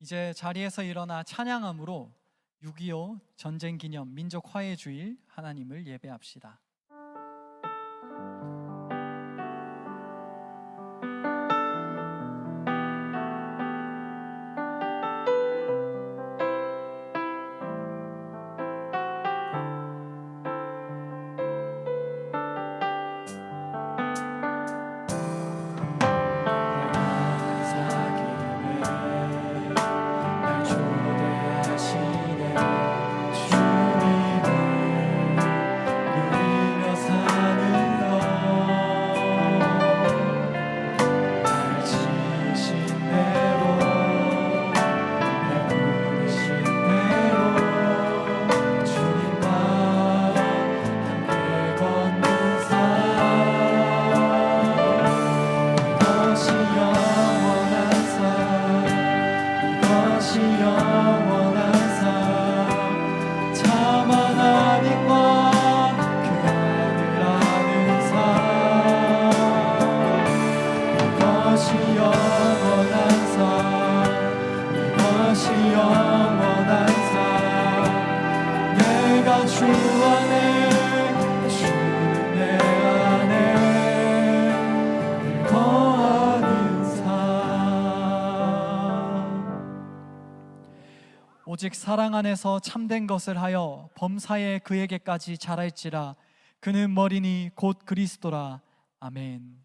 이제 자리에서 일어나 찬양함으로 6.25 전쟁 기념 민족 화해 주일 하나님을 예배합시다. 오직 사랑 안에서 참된 것을 하여 범사에 그에게까지 자랄지라. 그는 머리니 곧 그리스도라. 아멘.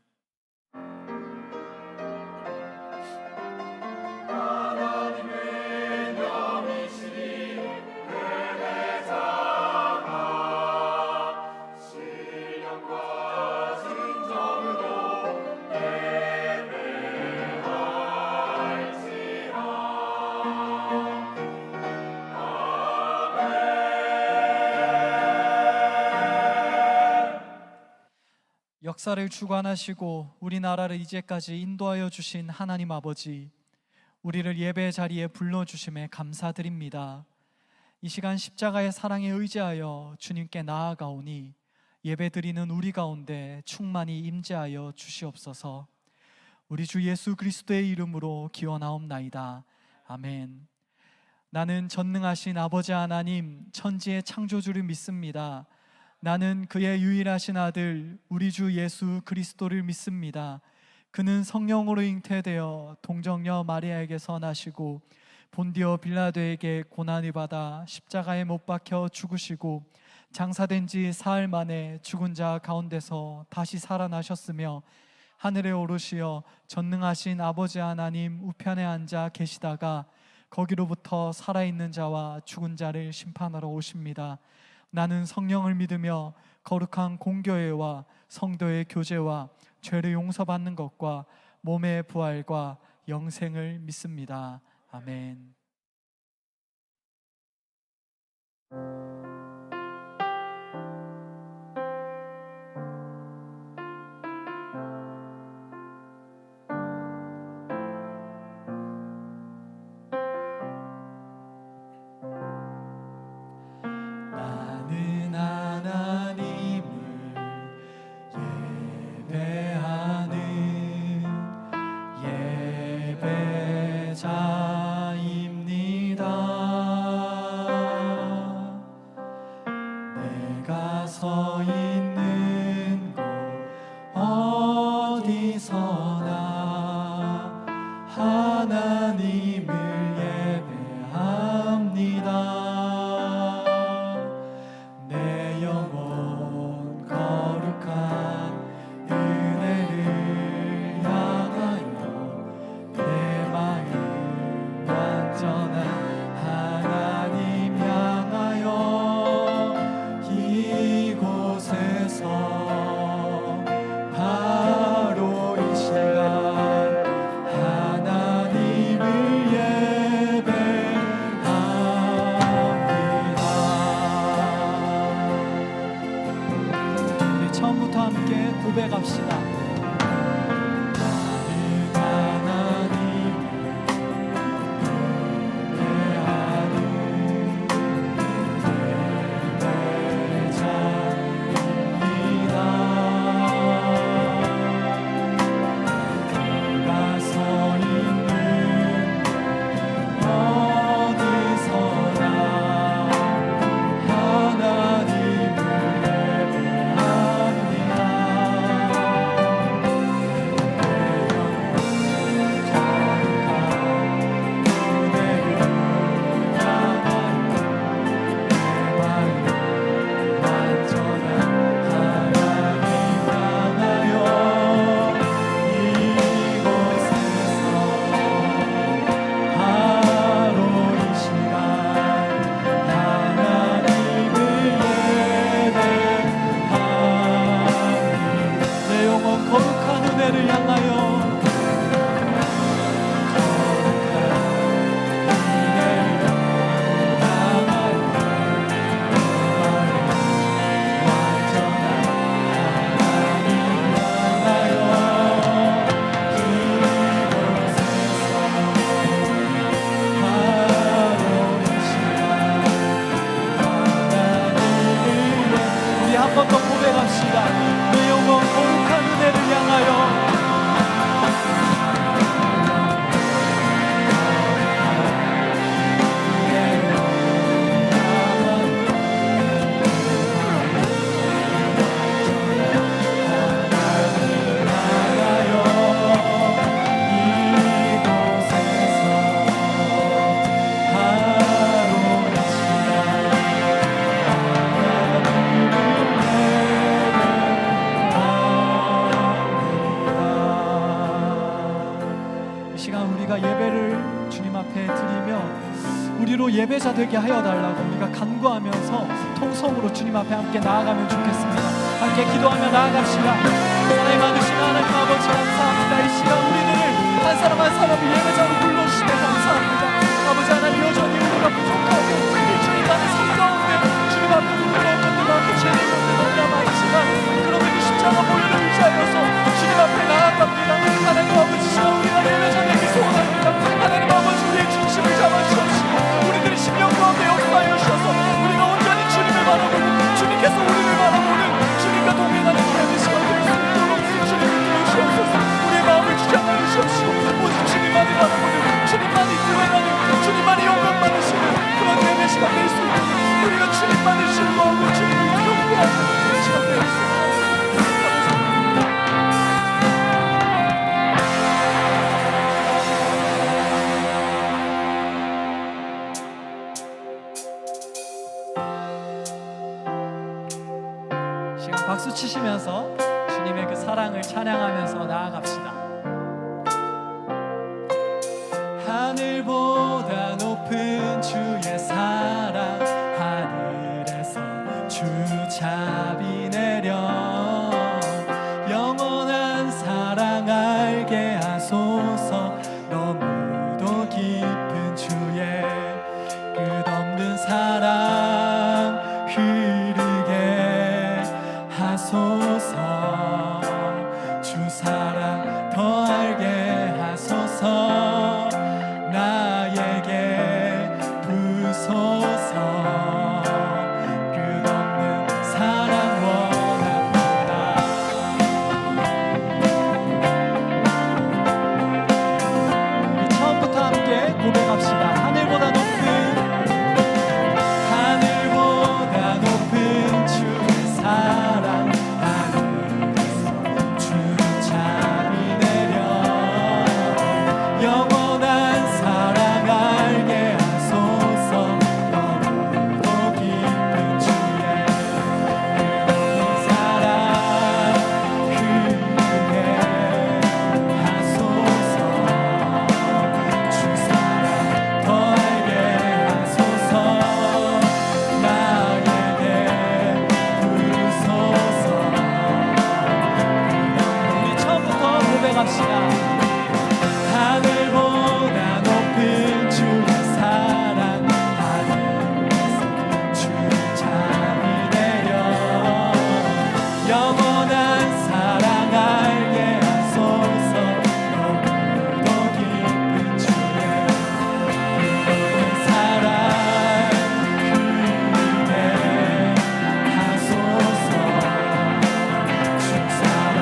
역사를 주관하시고 우리나라를 이제까지 인도하여 주신 하나님 아버지, 우리를 예배 자리에 불러주심에 감사드립니다. 이 시간 십자가의 사랑에 의지하여 주님께 나아가오니 예배드리는 우리 가운데 충만히 임재하여 주시옵소서. 우리 주 예수 그리스도의 이름으로 기원하옵나이다. 아멘. 나는 전능하신 아버지 하나님, 천지의 창조주를 믿습니다. 나는 그의 유일하신 아들 우리 주 예수 그리스도를 믿습니다. 그는 성령으로 잉태되어 동정녀 마리아에게서 나시고 본디오 빌라도에게 고난을 받아 십자가에 못 박혀 죽으시고 장사된 지 사흘 만에 죽은 자 가운데서 다시 살아나셨으며 하늘에 오르시어 전능하신 아버지 하나님 우편에 앉아 계시다가 거기로부터 살아있는 자와 죽은 자를 심판하러 오십니다. 나는 성령을 믿으며 거룩한 공교회와 성도의 교제와 죄를 용서받는 것과 몸의 부활과 영생을 믿습니다. 아멘. 드리며 우리로 예배자 되게 하여 달라고 우리가 간구하면서 통성으로 주님 앞에 함께 나아가면 좋겠습니다. 함께 기도하며 나아갑시다. 사랑이 많으신 하나님 아버지 감사합니다. 이 시간 우리들을 한 사람 한 사람을 예배자로 불러주시며 감사합니다. 아버지 하나님 여전히 우리가 부족하고 주님 나는 삶 가운데 주님 앞에 부끄러운 것도 많고 죄된 것도 너무나 많지만 그럼에도 십자가 보혈을 의지하여서 주님 앞에 나아갑니다. 하나님 아버지 시간 우리가 예배자 되기 소원합니다. 하나님 아버지 우리의 중심을 잡아주옵시고 우리들의 심령 가운데 역사하여 주셔서 우리가 온전히 주님을 바라보고 주님께서 우리를 바라보는 주님과 동행하는 예배 시간 될 수 있도록 주님을 도우시옵소서. 우리의 마음을 주장하여 주옵시고 오직 주님만을 바라보는 주님만이 구원하는 주님만이 영광 받으시는 그런 예배 시간 될 수 있도록 우리가 주님만을 신뢰하고 주님을 경배하는 시간 될 수 있도록 박수 치시면서 주님의 그 사랑을 찬양하면서 나아갑시다. 하늘보다 높은 주의 사랑 하늘에서 주잡이 내려 영원한 사랑 알게 하소서. 너무도 깊은 주의 끝없는 사랑 흐르게 하소서. 주 사랑 더 알게 하소서. 나에게 부소서. 끝없는 사랑 원합니다. 우리 처음부터 함께 고백합시다. 하늘보다 높은 주의 사랑 하늘에서 주잡이 내려 영원한 사랑 알게 하소서. 너무도 깊은 주의 끝없는 사랑 흐르게 하소서. 주 사랑 더 알게 하소서. 나에게 부소서. 우리 처음부터 고백합시다. 하늘보다 높은 주의 사랑 하늘에서 주잡이 내려 영원한 사랑 알게 하소서. 너무도 깊은 주의 끝없는 사랑 흐르게 하소서. 주 사랑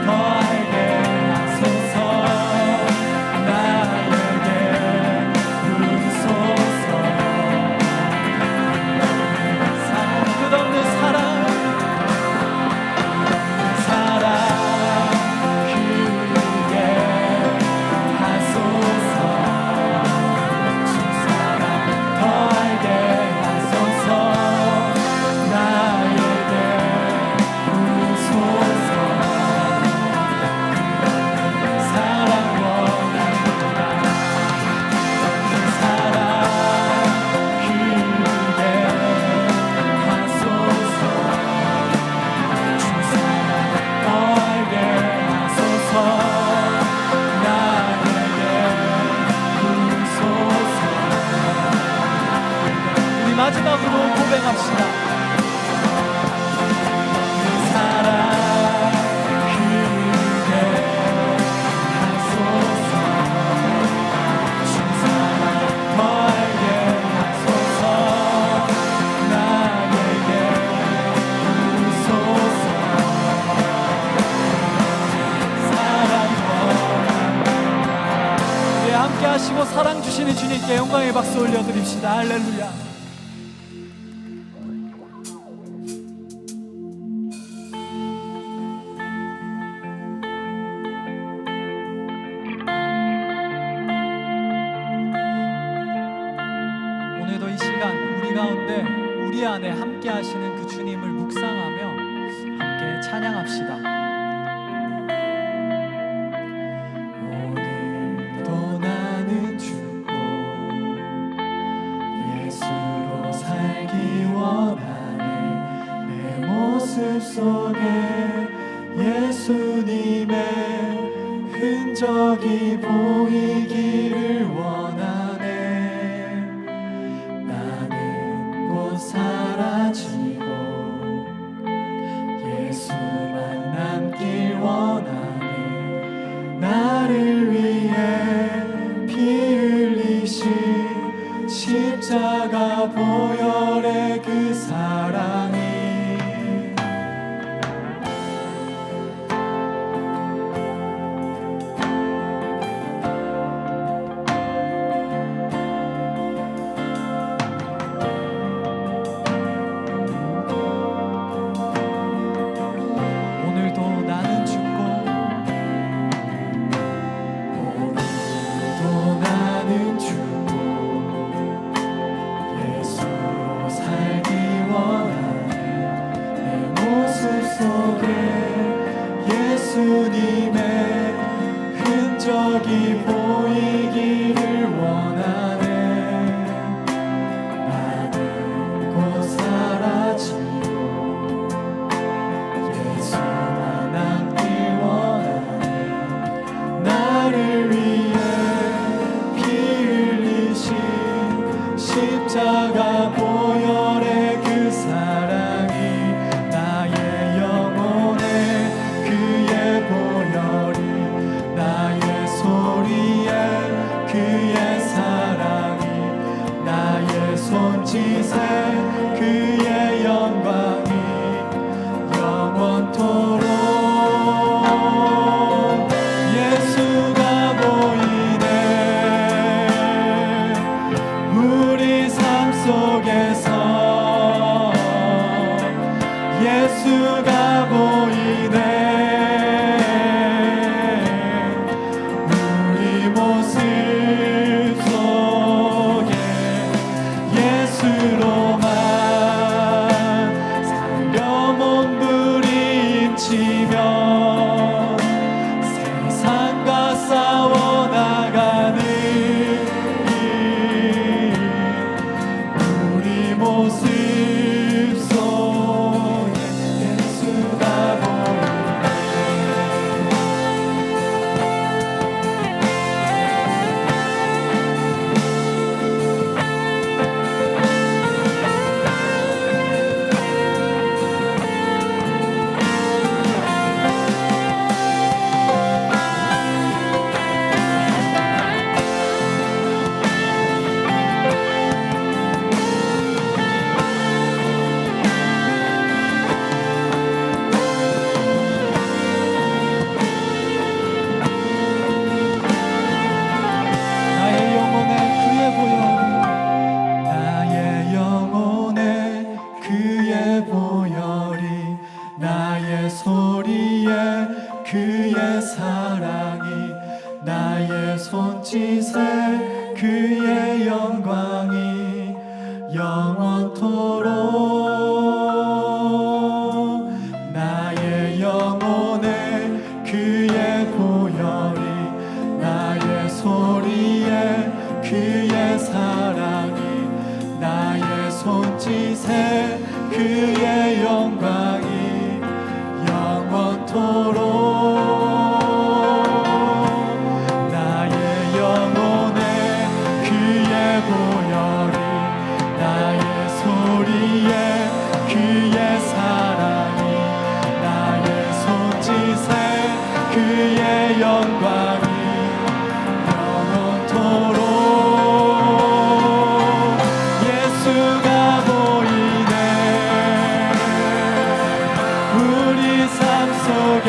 더 알게 하소서. 나에게 부소서. 끝없는 사랑 흐르게 하소서. 주 사랑 더 알게 하소서. 나에게 부소서. 사랑 원합니다. 사랑 흐르게 하소서. 주 사랑 더 알게 하소서. 나에게 부소서. 우리 마지막으로 고백합시다. 사랑 흐르게 하소서. 주 사랑 더 알게 하소서. 나에게 부소서. 사랑 원합니다. 우리 함께 하시고 사랑 주시는 주님께 영광의 박수 올려드립시다. 할렐루야. 오늘도 이 시간 우리 가운데 우리 안에 함께 하시는 그 주님을 묵상하며 함께 찬양합시다. 오늘도 나는 죽고 속에 예수님의 흔적이 보이기를 원하네. 나는 곧 사라지고 예수만 남길 원하네. 나를 위해 피 흘리신 십자가 보혈의 그 사랑이 오늘도 나는 죽고 예수로 살기 원하네. 내 모습 속에 예수님의 흔적이 보이기를 원하네. 나는 곧 사라지고 예수만 남길 원하네. 나를 위해 피 흘리신 십자가 보혈의 그 사랑이 나의 영혼에 그의 보혈이 나의 소리에 그의 사랑이 나의 손짓에 그의 영광이 영원토록 예수가 보이네. 우리 삶 속에서 예수가 보이네. 우리 모습 속에 예수로만 살려 몸부림치며 세상과 싸워나가는 우리 모습 속에 예수가 보이네. 나의 영혼에 그의 보혈이 나의 소리에 그의 사랑이 나의 손짓에 그의 영광이 영원토록 나의 영혼에 그의 보혈이 나의 소리에 그의 사랑이 나의 손짓에 그의 영광이 영원토록 나의 영혼에 그의 보혈이 나의 소리에 그의 사랑이 나의 손짓에 그의 영광이 영원토록 예수가 보이네. 우리 삶 속에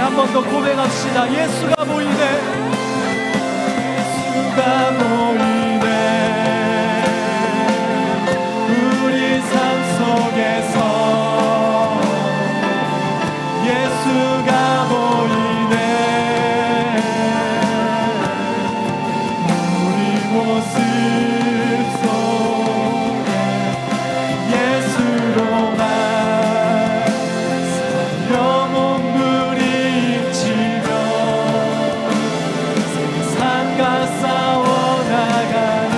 한 번 더 고백합시다. 예수가 보이네. 예수가 보이네. 우리 삶 속에서 예수가 보이네. 우리 모습 속에 예수로만 영혼 부딪히며 세상과 싸워나가는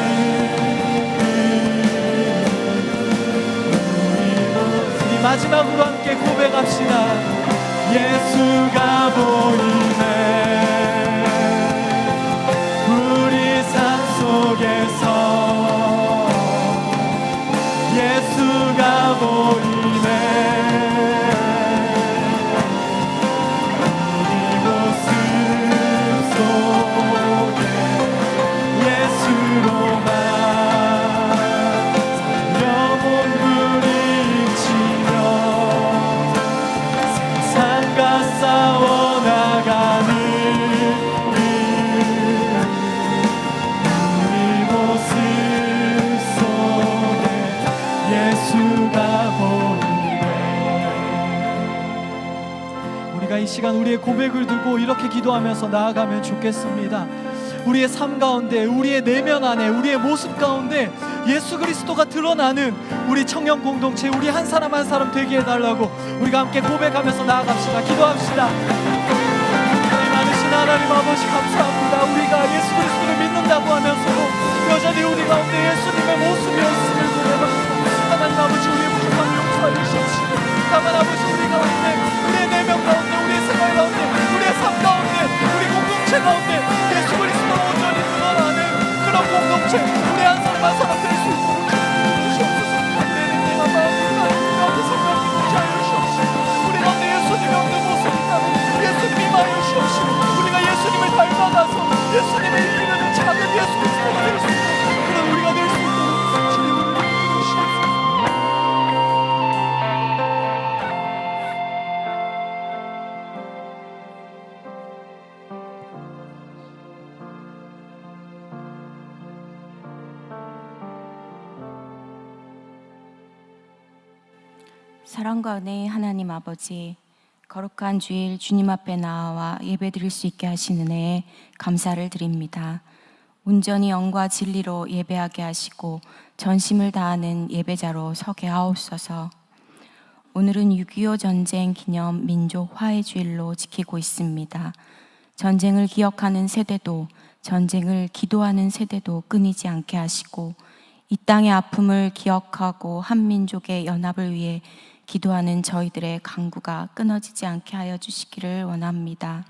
우리 마지막으로 함께 고백합시다. 예수가 보이네. 우리 삶 속에서 예수가 보이네. 우리 모습 속에 예수로만 영혼 부딪히며 세상과 싸워나가는 우리 모습 속에 예수가 보이네. 우리가 이 시간 우리의 고백을 들고 이렇게 기도하면서 나아가면 좋겠습니다. 우리의 삶 가운데, 우리의 내면 안에, 우리의 모습 가운데 예수 그리스도가 드러나는 우리 청년 공동체, 우리 한 사람 한 사람 되게 해달라고 우리가 함께 고백하면서 나아갑시다. 기도합시다. 많으신 하나님 아버지 감사합니다. 우리가 예수 그리스도를 믿는다고 하면서도 여전히 우리 가운데 예수님의 모습이 없음을 고백합니다. 하나님 아버지, 우리의 부족함을 용서하여 주시옵시고, 다만 아버지 우리 가운데, 우리의 내면 가운데, 우리의 생활 가운데, 우리의 삶 가운데, 우리 공동체 가운데 예수 그리스도가 온전히 드러나는 그런 공동체, 우리 한 사람 한 사람 될 수 있도록 주시옵소서. 내 냉랭한 마음을 가운데 생각이 자유 주시옵시고, 우리 가운데 예수님이 없는 모습이 있다면 예수님이 임하여 주시옵시고, 우리가 예수님을 닮아가서 예수님의 이르는 작은 예수 그리스도가 될 수 있도록, 그런 우리가 될 수 있도록 주님을 주시옵소서. 사랑과 은혜의 하나님 아버지, 거룩한 주일 주님 앞에 나와 예배드릴 수 있게 하신 은혜에 감사를 드립니다. 온전히 영과 진리로 예배하게 하시고 전심을 다하는 예배자로 서게 하옵소서. 오늘은 6.25 전쟁 기념 민족 화해 주일로 지키고 있습니다. 전쟁을 기억하는 세대도, 전쟁을 기도하는 세대도 끊이지 않게 하시고, 이 땅의 아픔을 기억하고 한민족의 연합을 위해 기도하는 저희들의 간구가 끊어지지 않게 하여 주시기를 원합니다.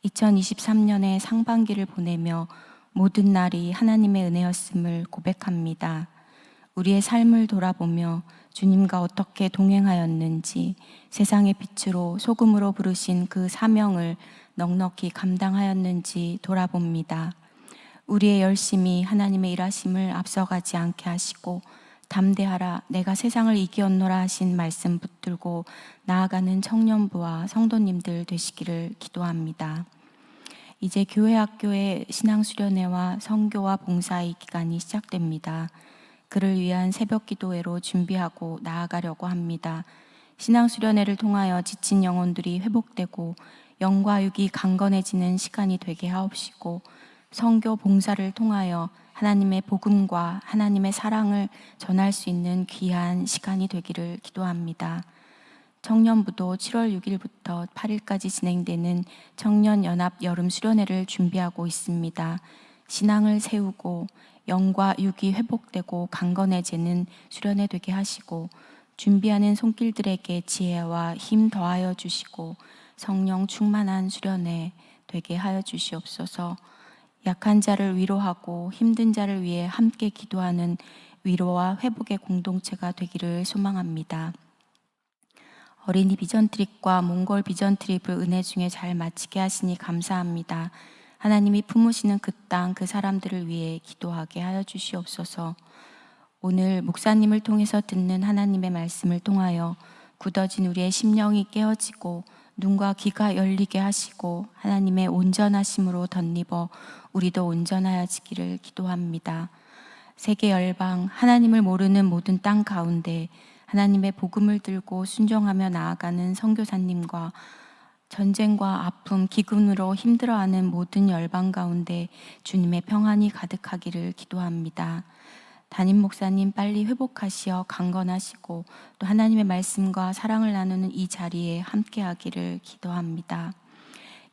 2023년의 상반기를 보내며 모든 날이 하나님의 은혜였음을 고백합니다. 우리의 삶을 돌아보며 주님과 어떻게 동행하였는지, 세상의 빛으로 소금으로 부르신 그 사명을 넉넉히 감당하였는지 돌아봅니다. 우리의 열심이 하나님의 일하심을 앞서가지 않게 하시고, 담대하라 내가 세상을 이기었노라 하신 말씀 붙들고 나아가는 청년부와 성도님들 되시기를 기도합니다. 이제 교회 학교의 신앙수련회와 선교와 봉사의 기간이 시작됩니다. 그를 위한 새벽 기도회로 준비하고 나아가려고 합니다. 신앙수련회를 통하여 지친 영혼들이 회복되고 영과 육이 강건해지는 시간이 되게 하옵시고, 선교 봉사를 통하여 하나님의 복음과 하나님의 사랑을 전할 수 있는 귀한 시간이 되기를 기도합니다. 청년부도 7월 6일부터 8일까지 진행되는 청년연합 여름수련회를 준비하고 있습니다. 신앙을 세우고 영과 육이 회복되고 강건해지는 수련회 되게 하시고, 준비하는 손길들에게 지혜와 힘 더하여 주시고 성령 충만한 수련회 되게 하여 주시옵소서. 약한 자를 위로하고 힘든 자를 위해 함께 기도하는 위로와 회복의 공동체가 되기를 소망합니다. 어린이 비전 트립과 몽골 비전 트립을 은혜 중에 잘 마치게 하시니 감사합니다. 하나님이 품으시는 그 땅, 그 사람들을 위해 기도하게 하여 주시옵소서. 오늘 목사님을 통해서 듣는 하나님의 말씀을 통하여 굳어진 우리의 심령이 깨어지고 눈과 귀가 열리게 하시고 하나님의 온전하심으로 덧입어 우리도 온전하여지기를 기도합니다. 세계 열방, 하나님을 모르는 모든 땅 가운데 하나님의 복음을 들고 순종하며 나아가는 선교사님과 전쟁과 아픔, 기근으로 힘들어하는 모든 열방 가운데 주님의 평안이 가득하기를 기도합니다. 담임 목사님 빨리 회복하시어 강건하시고 또 하나님의 말씀과 사랑을 나누는 이 자리에 함께하기를 기도합니다.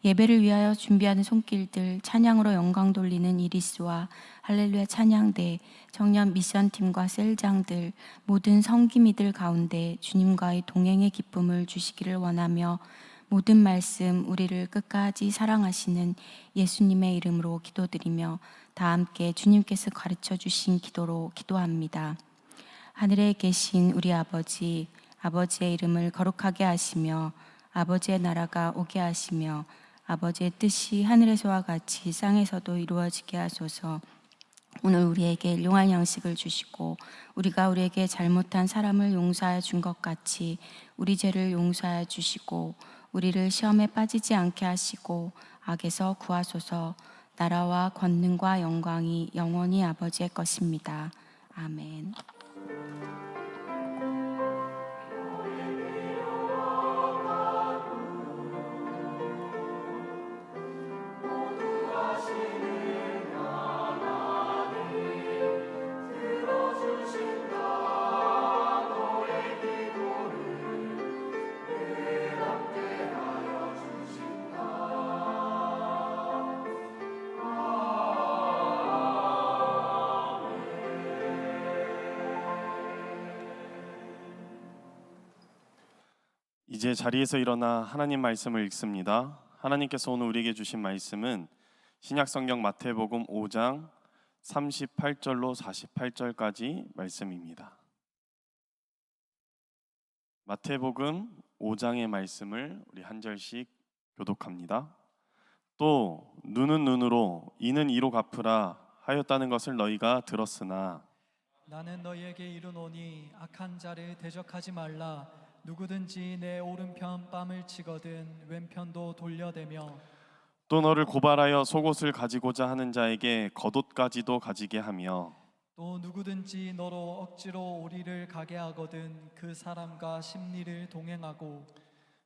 예배를 위하여 준비하는 손길들, 찬양으로 영광 돌리는 이리스와 할렐루야 찬양대, 청년 미션팀과 셀장들, 모든 성기미들 가운데 주님과의 동행의 기쁨을 주시기를 원하며 모든 말씀 우리를 끝까지 사랑하시는 예수님의 이름으로 기도드리며 다 함께 주님께서 가르쳐 주신 기도로 기도합니다. 하늘에 계신 우리 아버지, 아버지의 이름을 거룩하게 하시며 아버지의 나라가 오게 하시며 아버지의 뜻이 하늘에서와 같이 땅에서도 이루어지게 하소서. 오늘 우리에게 일용할 양식을 주시고 우리가 우리에게 잘못한 사람을 용서하여 준 것 같이 우리 죄를 용서하여 주시고 우리를 시험에 빠지지 않게 하시고 악에서 구하소서. 나라와 권능과 영광이 영원히 아버지의 것입니다. 아멘. 이제 자리에서 일어나 하나님 말씀을 읽습니다. 하나님께서 오늘 우리에게 주신 말씀은 신약성경 마태복음 5장 38절로 48절까지 말씀입니다. 마태복음 5장의 말씀을 우리 한 절씩 교독합니다. 또 눈은 눈으로 이는 이로 갚으라 하였다는 것을 너희가 들었으나 나는 너희에게 이르노니 악한 자를 대적하지 말라. 누구든지 내 오른편 뺨을 치거든 왼편도 돌려대며 또 너를 고발하여 속옷을 가지고자 하는 자에게 겉옷까지도 가지게 하며 또 누구든지 너로 억지로 오리를 가게 하거든 그 사람과 심리를 동행하고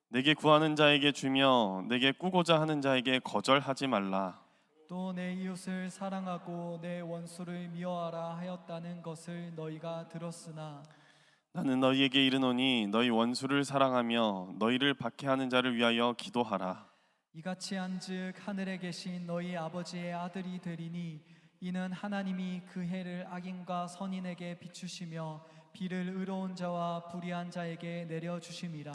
내게 구하는 자에게 주며 내게 꾸고자 하는 자에게 거절하지 말라. 또 내 이웃을 사랑하고 내 원수를 미워하라 하였다는 것을 너희가 들었으나 나는 너희에게 이르노니 너희 원수를 사랑하며 너희를 박해하는 자를 위하여 기도하라. 이같이 한즉 하늘에 계신 너희 아버지의 아들이 되리니 이는 하나님이 그 해를 악인과 선인에게 비추시며 비를 의로운 자와 불의한 자에게 내려주심이라.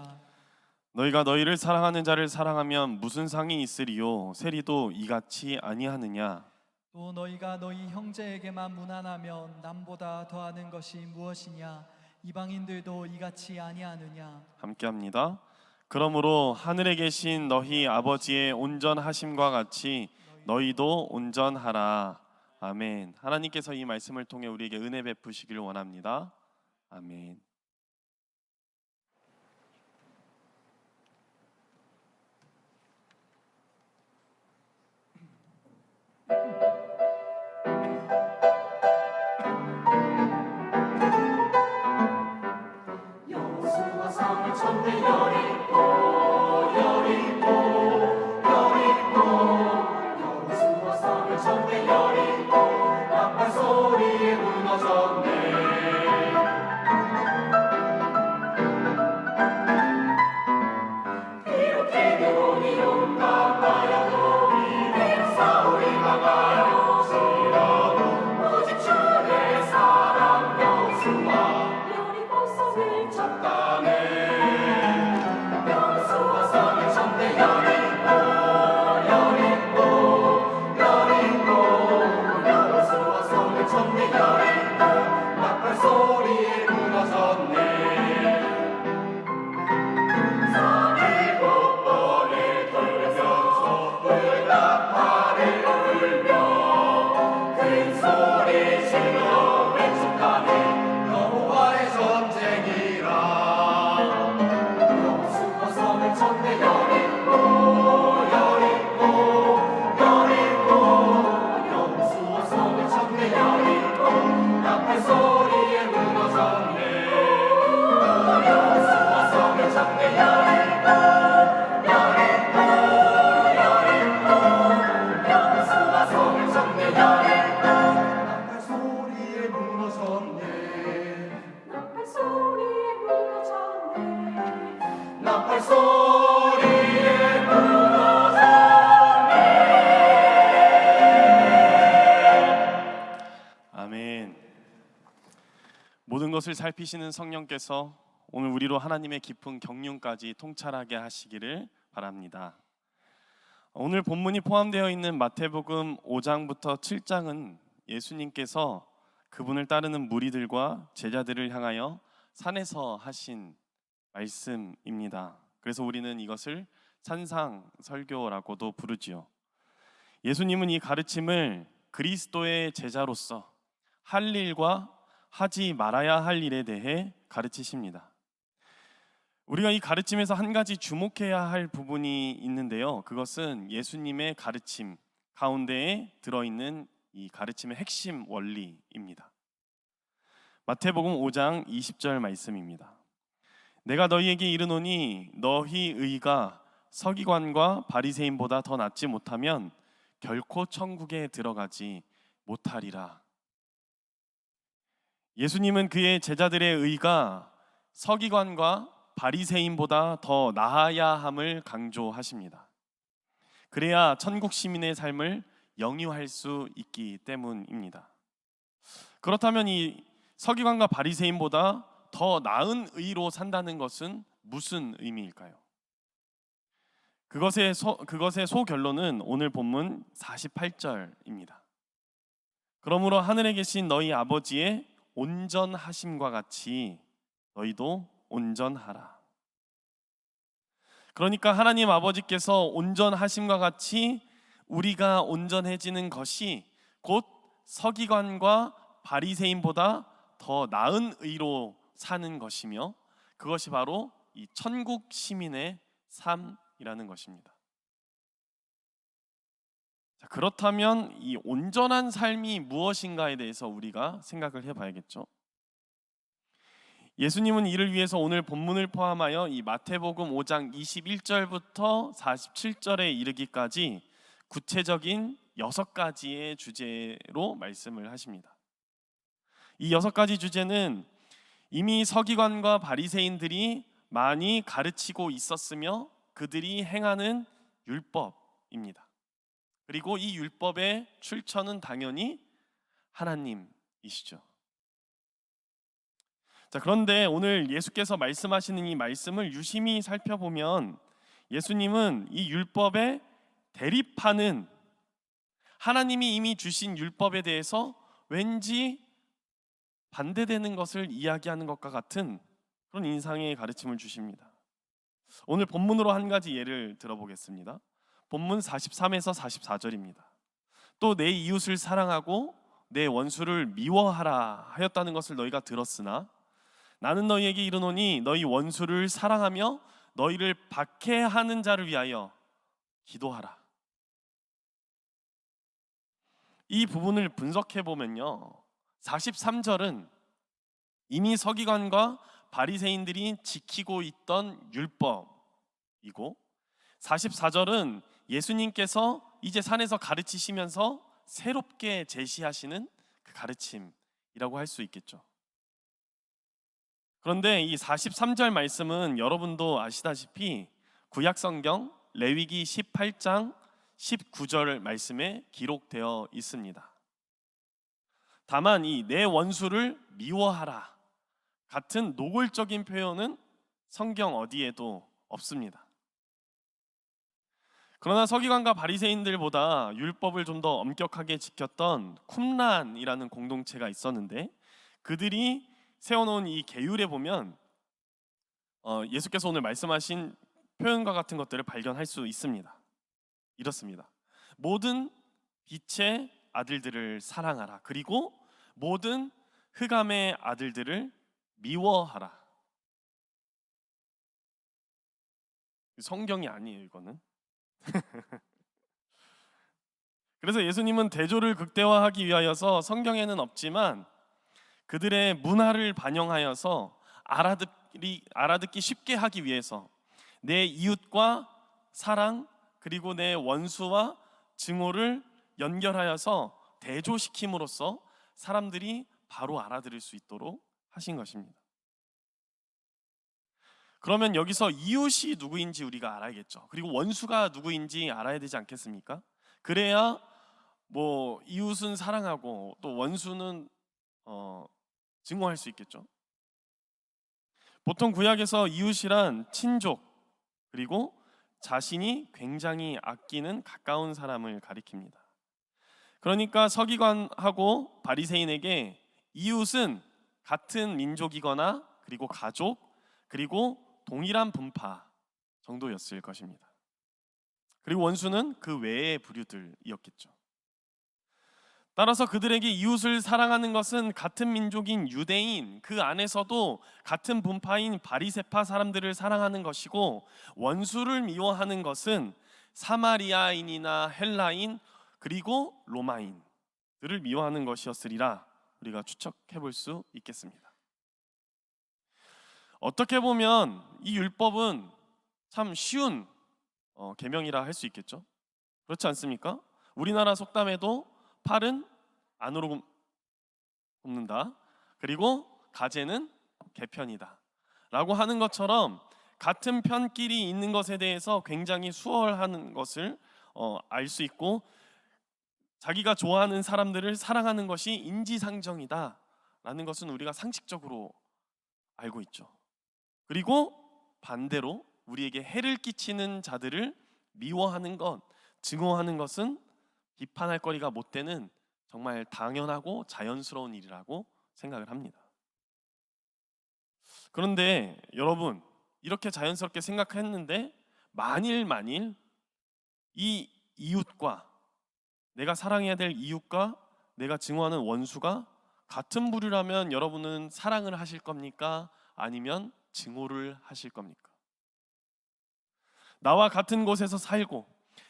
너희가 너희를 사랑하는 자를 사랑하면 무슨 상이 있으리요? 세리도 이같이 아니하느냐? 또 너희가 너희 형제에게만 무난하면 남보다 더하는 것이 무엇이냐? 이방인들도 이같이 아니하느냐? 함께합니다. 그러므로 하늘에 계신 너희 아버지의 온전하심과 같이 너희도 온전하라. 아멘. 하나님께서 이 말씀을 통해 우리에게 은혜 베푸시기를 원합니다. 아멘. 여호수아 성을 쳤네 여리고 여리고 여리고 여호수아 성을 쳤네 여리고 나팔 소리에 무너졌네. 비록 기드온이 용감하여도 비록 사울이 강하여지라도 오직 주의 사람 여호수아 여리고 성을 쳤다네. 여호수아 성을 쳤네 여리고 여리고 여리고 여호수아 성을 쳤네 여리고 나팔 소리에 무너졌네. 일곱 번을 돌면서 불나팔을 울며 큰 소리 질러 외쳤다네. 여호와의 전쟁이라. 여호수아 성을 쳤네 여리고 이것을 살피시는 성령께서 오늘 우리로 하나님의 깊은 경륜까지 통찰하게 하시기를 바랍니다. 오늘 본문이 포함되어 있는 마태복음 5장부터 7장은 예수님께서 그분을 따르는 무리들과 제자들을 향하여 산에서 하신 말씀입니다. 그래서 우리는 이것을 산상 설교라고도 부르지요. 예수님은 이 가르침을 그리스도의 제자로서 할 일과 하지 말아야 할 일에 대해 가르치십니다. 우리가 이 가르침에서 한 가지 주목해야 할 부분이 있는데요. 그것은 예수님의 가르침 가운데에 들어있는 이 가르침의 핵심 원리입니다. 마태복음 5장 20절 말씀입니다. 내가 너희에게 이르노니 너희 의가 서기관과 바리새인보다 더 낫지 못하면 결코 천국에 들어가지 못하리라. 예수님은 그의 제자들의 의가 서기관과 바리새인보다 더 나아야 함을 강조하십니다. 그래야 천국 시민의 삶을 영위할 수 있기 때문입니다. 그렇다면 이 서기관과 바리새인보다 더 나은 의로 산다는 것은 무슨 의미일까요? 그것의 소결론은 오늘 본문 48절입니다. 그러므로 하늘에 계신 너희 아버지의 온전하심과 같이 너희도 온전하라. 그러니까 하나님 아버지께서 온전하심과 같이 우리가 온전해지는 것이 곧 서기관과 바리새인보다 더 나은 의로 사는 것이며, 그것이 바로 이 천국 시민의 삶이라는 것입니다. 자, 그렇다면 이 온전한 삶이 무엇인가에 대해서 우리가 생각을 해봐야겠죠. 예수님은 이를 위해서 오늘 본문을 포함하여 이 마태복음 5장 21절부터 47절에 이르기까지 구체적인 6가지의 주제로 말씀을 하십니다. 이 6가지 주제는 이미 서기관과 바리새인들이 많이 가르치고 있었으며 그들이 행하는 율법입니다. 그리고 이 율법의 출처는 당연히 하나님이시죠. 자, 그런데 오늘 예수께서 말씀하시는 이 말씀을 유심히 살펴보면 예수님은 이 율법에 대립하는, 하나님이 이미 주신 율법에 대해서 왠지 반대되는 것을 이야기하는 것과 같은 그런 인상의 가르침을 주십니다. 오늘 본문으로 한 가지 예를 들어보겠습니다. 본문 43에서 44절입니다. 또 내 이웃을 사랑하고 내 원수를 미워하라 하였다는 것을 너희가 들었으나 나는 너희에게 이르노니 너희 원수를 사랑하며 너희를 박해하는 자를 위하여 기도하라. 이 부분을 분석해 보면요, 43절은 이미 서기관과 바리새인들이 지키고 있던 율법이고, 44절은 예수님께서 이제 산에서 가르치시면서 새롭게 제시하시는 그 가르침이라고 할 수 있겠죠. 그런데 이 43절 말씀은 여러분도 아시다시피 구약성경 레위기 18장 19절 말씀에 기록되어 있습니다. 다만 이 내 원수를 미워하라 같은 노골적인 표현은 성경 어디에도 없습니다. 그러나 서기관과 바리새인들보다 율법을 좀 더 엄격하게 지켰던 쿰란이라는 공동체가 있었는데, 그들이 세워놓은 이 계율에 보면 예수께서 오늘 말씀하신 표현과 같은 것들을 발견할 수 있습니다. 이렇습니다. 모든 빛의 아들들을 사랑하라. 그리고 모든 흑암의 아들들을 미워하라. 성경이 아니에요, 이거는. 그래서 예수님은 대조를 극대화하기 위하여서 성경에는 없지만 그들의 문화를 반영하여서 알아듣기 쉽게 하기 위해서 내 이웃과 사랑 그리고 내 원수와 증오를 연결하여서 대조시킴으로써 사람들이 바로 알아들을 수 있도록 하신 것입니다. 그러면 여기서 이웃이 누구인지 우리가 알아야겠죠. 그리고 원수가 누구인지 알아야 되지 않겠습니까? 그래야 뭐 이웃은 사랑하고 또 원수는 증오할 수 있겠죠. 보통 구약에서 이웃이란 친족 그리고 자신이 굉장히 아끼는 가까운 사람을 가리킵니다. 그러니까 서기관하고 바리새인에게 이웃은 같은 민족이거나 그리고 가족 그리고 동일한 분파 정도였을 것입니다. 그리고 원수는 그 외의 부류들이었겠죠. 따라서 그들에게 이웃을 사랑하는 것은 같은 민족인 유대인 그 안에서도 같은 분파인 바리새파 사람들을 사랑하는 것이고, 원수를 미워하는 것은 사마리아인이나 헬라인 그리고 로마인들을 미워하는 것이었으리라 우리가 추측해 볼 수 있겠습니다. 어떻게 보면 이 율법은 참 쉬운 계명이라 할 수 있겠죠. 그렇지 않습니까? 우리나라 속담에도 팔은 안으로 굽는다, 그리고 가재는 개편이다 라고 하는 것처럼 같은 편끼리 있는 것에 대해서 굉장히 수월하는 것을 알 수 있고, 자기가 좋아하는 사람들을 사랑하는 것이 인지상정이다 라는 것은 우리가 상식적으로 알고 있죠. 그리고 반대로 우리에게 해를 끼치는 자들을 미워하는 것, 증오하는 것은 비판할 거리가 못 되는 정말 당연하고 자연스러운 일이라고 생각을 합니다. 그런데 여러분, 이렇게 자연스럽게 생각했는데 만일 이 이웃과, 내가 사랑해야 될 이웃과 내가 증오하는 원수가 같은 부류라면 여러분은 사랑을 하실 겁니까? 아니면 증오를 하실 겁니까? 나와 같은 곳에서 살고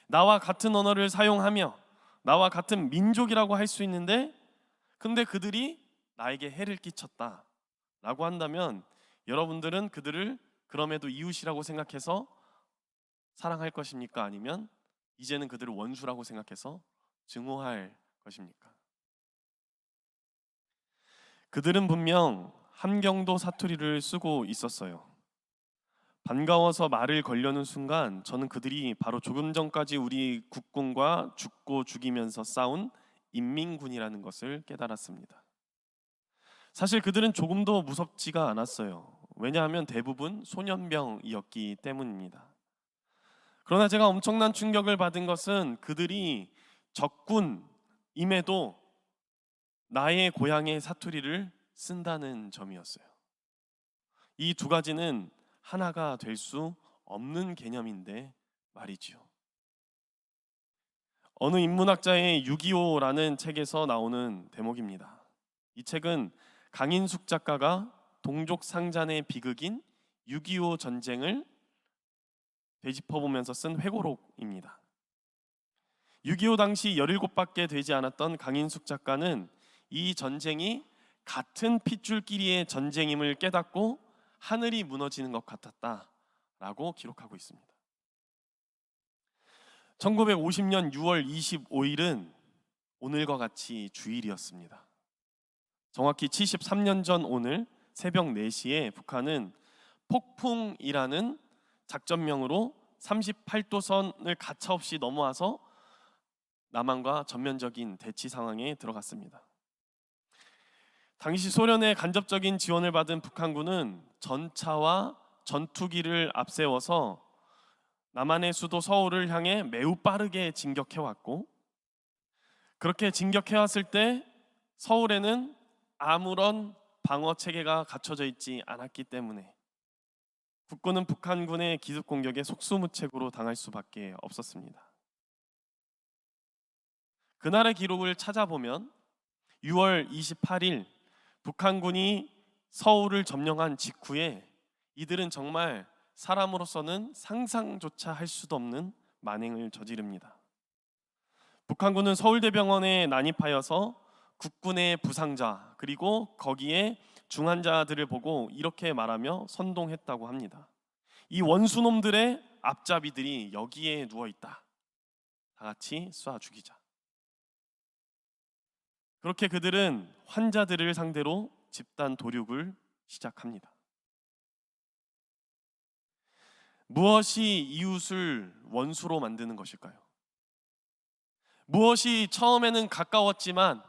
나와 같은 언어를 사용하며 나와 같은 민족이라고 할 수 있는데, 근데 그들이 나에게 해를 끼쳤다 라고 한다면 여러분들은 그들을 그럼에도 이웃이라고 생각해서 사랑할 것입니까? 아니면 이제는 그들을 원수라고 생각해서 증오할 것입니까? 그들은 분명 함경도 사투리를 쓰고 있었어요. 반가워서 말을 걸려는 순간 저는 그들이 바로 조금 전까지 우리 국군과 죽고 죽이면서 싸운 인민군이라는 것을 깨달았습니다. 사실 그들은 조금도 무섭지가 않았어요. 왜냐하면 대부분 소년병이었기 때문입니다. 그러나 제가 엄청난 충격을 받은 것은 그들이 적군임에도 나의 고향의 사투리를 쓴다는 점이었어요. 이 두 가지는 하나가 될 수 없는 개념인데 말이지요. 어느 인문학자의 6.25라는 책에서 나오는 대목입니다. 이 책은 강인숙 작가가 동족 상잔의 비극인 6.25 전쟁을 되짚어보면서 쓴 회고록입니다. 6.25 당시 17밖에 되지 않았던 강인숙 작가는 이 전쟁이 같은 핏줄끼리의 전쟁임을 깨닫고 하늘이 무너지는 것 같았다라고 기록하고 있습니다. 1950년 6월 25일은 오늘과 같이 주일이었습니다. 정확히 73년 전 오늘 새벽 4시에 북한은 폭풍이라는 작전명으로 38도선을 가차없이 넘어와서 남한과 전면적인 대치 상황에 들어갔습니다. 당시 소련의 간접적인 지원을 받은 북한군은 전차와 전투기를 앞세워서 남한의 수도 서울을 향해 매우 빠르게 진격해왔고, 그렇게 진격해왔을 때 서울에는 아무런 방어 체계가 갖춰져 있지 않았기 때문에 국군은 북한군의 기습 공격에 속수무책으로 당할 수밖에 없었습니다. 그날의 기록을 찾아보면 6월 28일 북한군이 서울을 점령한 직후에 이들은 정말 사람으로서는 상상조차 할 수도 없는 만행을 저지릅니다. 북한군은 서울대병원에 난입하여서 국군의 부상자 그리고 거기에 중환자들을 보고 이렇게 말하며 선동했다고 합니다. 이 원수놈들의 앞잡이들이 여기에 누워있다. 다 같이 쏴 죽이자. 그렇게 그들은 환자들을 상대로 집단 도륙을 시작합니다. 무엇이 이웃을 원수로 만드는 것일까요? 무엇이 처음에는 가까웠지만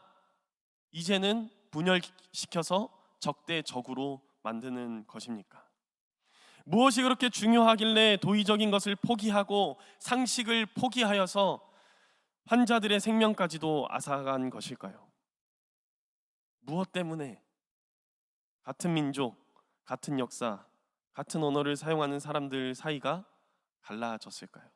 이제는 분열시켜서 적대적으로 만드는 것입니까? 무엇이 그렇게 중요하길래 도의적인 것을 포기하고 상식을 포기하여서 환자들의 생명까지도 앗아간 것일까요? 무엇 때문에 같은 민족, 같은 역사, 같은 언어를 사용하는 사람들 사이가 갈라졌을까요?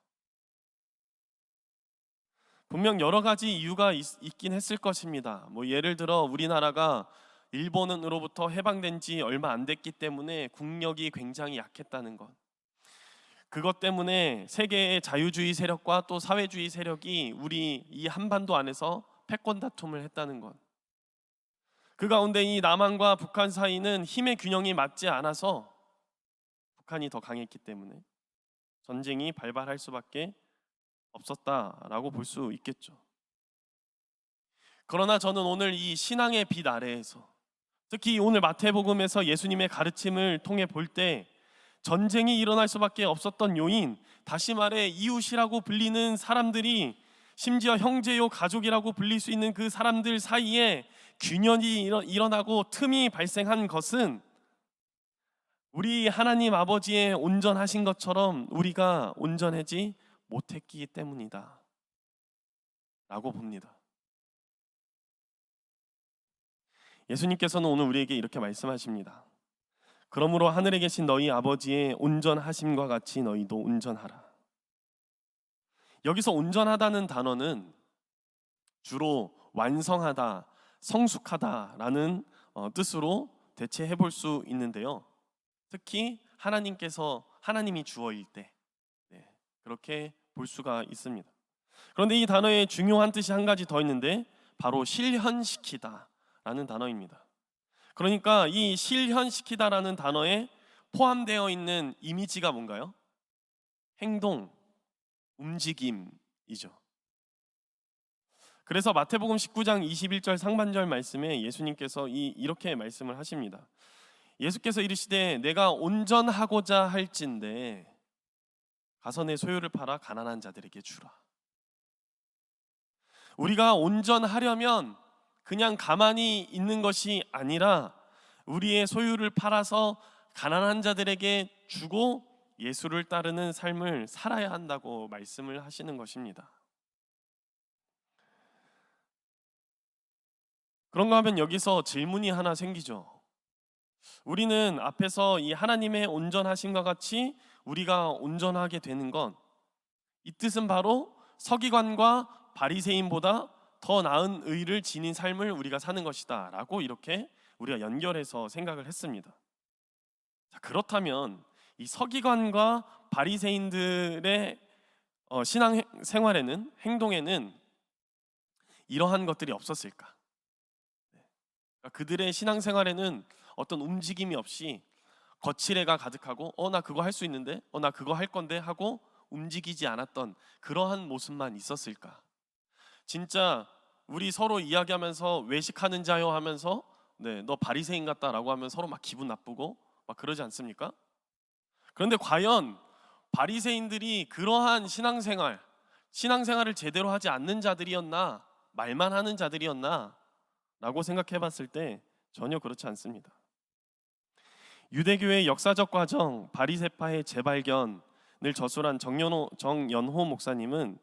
분명 여러 가지 이유가 있긴 했을 것입니다. 예를 들어 우리나라가 일본으로부터 해방된 지 얼마 안 됐기 때문에 국력이 굉장히 약했다는 것. 그것 때문에 세계의 자유주의 세력과 또 사회주의 세력이 우리 이 한반도 안에서 패권 다툼을 했다는 것. 그 가운데 이 남한과 북한 사이는 힘의 균형이 맞지 않아서 북한이 더 강했기 때문에 전쟁이 발발할 수밖에 없었다라고 볼 수 있겠죠. 그러나 저는 오늘 이 신앙의 빛 아래에서, 특히 오늘 마태복음에서 예수님의 가르침을 통해 볼 때 전쟁이 일어날 수밖에 없었던 요인, 다시 말해 이웃이라고 불리는 사람들이, 심지어 형제요 가족이라고 불릴 수 있는 그 사람들 사이에 균열이 일어나고 틈이 발생한 것은 우리 하나님 아버지의 온전하신 것처럼 우리가 온전하지 못했기 때문이다 라고 봅니다. 예수님께서는 오늘 우리에게 이렇게 말씀하십니다. 그러므로 하늘에 계신 너희 아버지의 온전하심과 같이 너희도 온전하라. 여기서 온전하다는 단어는 주로 완성하다, 성숙하다라는 뜻으로 대체해 볼 수 있는데요. 특히 하나님이 주어일 때 그렇게 볼 수가 있습니다. 그런데 이 단어에 중요한 뜻이 한 가지 더 있는데 바로 실현시키다라는 단어입니다. 그러니까 이 실현시키다라는 단어에 포함되어 있는 이미지가 뭔가요? 행동, 움직임이죠. 그래서 마태복음 19장 21절 상반절 말씀에 예수님께서 이렇게 말씀을 하십니다. 예수께서 이르시되 내가 온전하고자 할진대 가서 내 소유를 팔아 가난한 자들에게 주라. 우리가 온전하려면 그냥 가만히 있는 것이 아니라 우리의 소유를 팔아서 가난한 자들에게 주고 예수를 따르는 삶을 살아야 한다고 말씀을 하시는 것입니다. 그런가 하면 여기서 질문이 하나 생기죠. 우리는 앞에서 이 하나님의 온전하심과 같이 우리가 온전하게 되는 건, 이 뜻은 바로 서기관과 바리새인보다 더 나은 의를 지닌 삶을 우리가 사는 것이다 라고 이렇게 우리가 연결해서 생각을 했습니다. 자, 그렇다면 이 서기관과 바리새인들의 신앙 생활에는, 행동에는 이러한 것들이 없었을까? 그들의 신앙 생활에는 어떤 움직임이 없이 거칠애가 가득하고 나 그거 할 수 있는데, 나 그거 할 건데 하고 움직이지 않았던 그러한 모습만 있었을까? 진짜 우리 서로 이야기하면서 외식하는 자요 하면서 너 바리새인 같다라고 하면 서로 막 기분 나쁘고 막 그러지 않습니까? 그런데 과연 바리새인들이 그러한 신앙생활을 제대로 하지 않는 자들이었나, 말만 하는 자들이었나 라고 생각해 봤을 때 전혀 그렇지 않습니다. 유대교의 역사적 과정, 바리새파의 재발견을 저술한 정연호 목사님은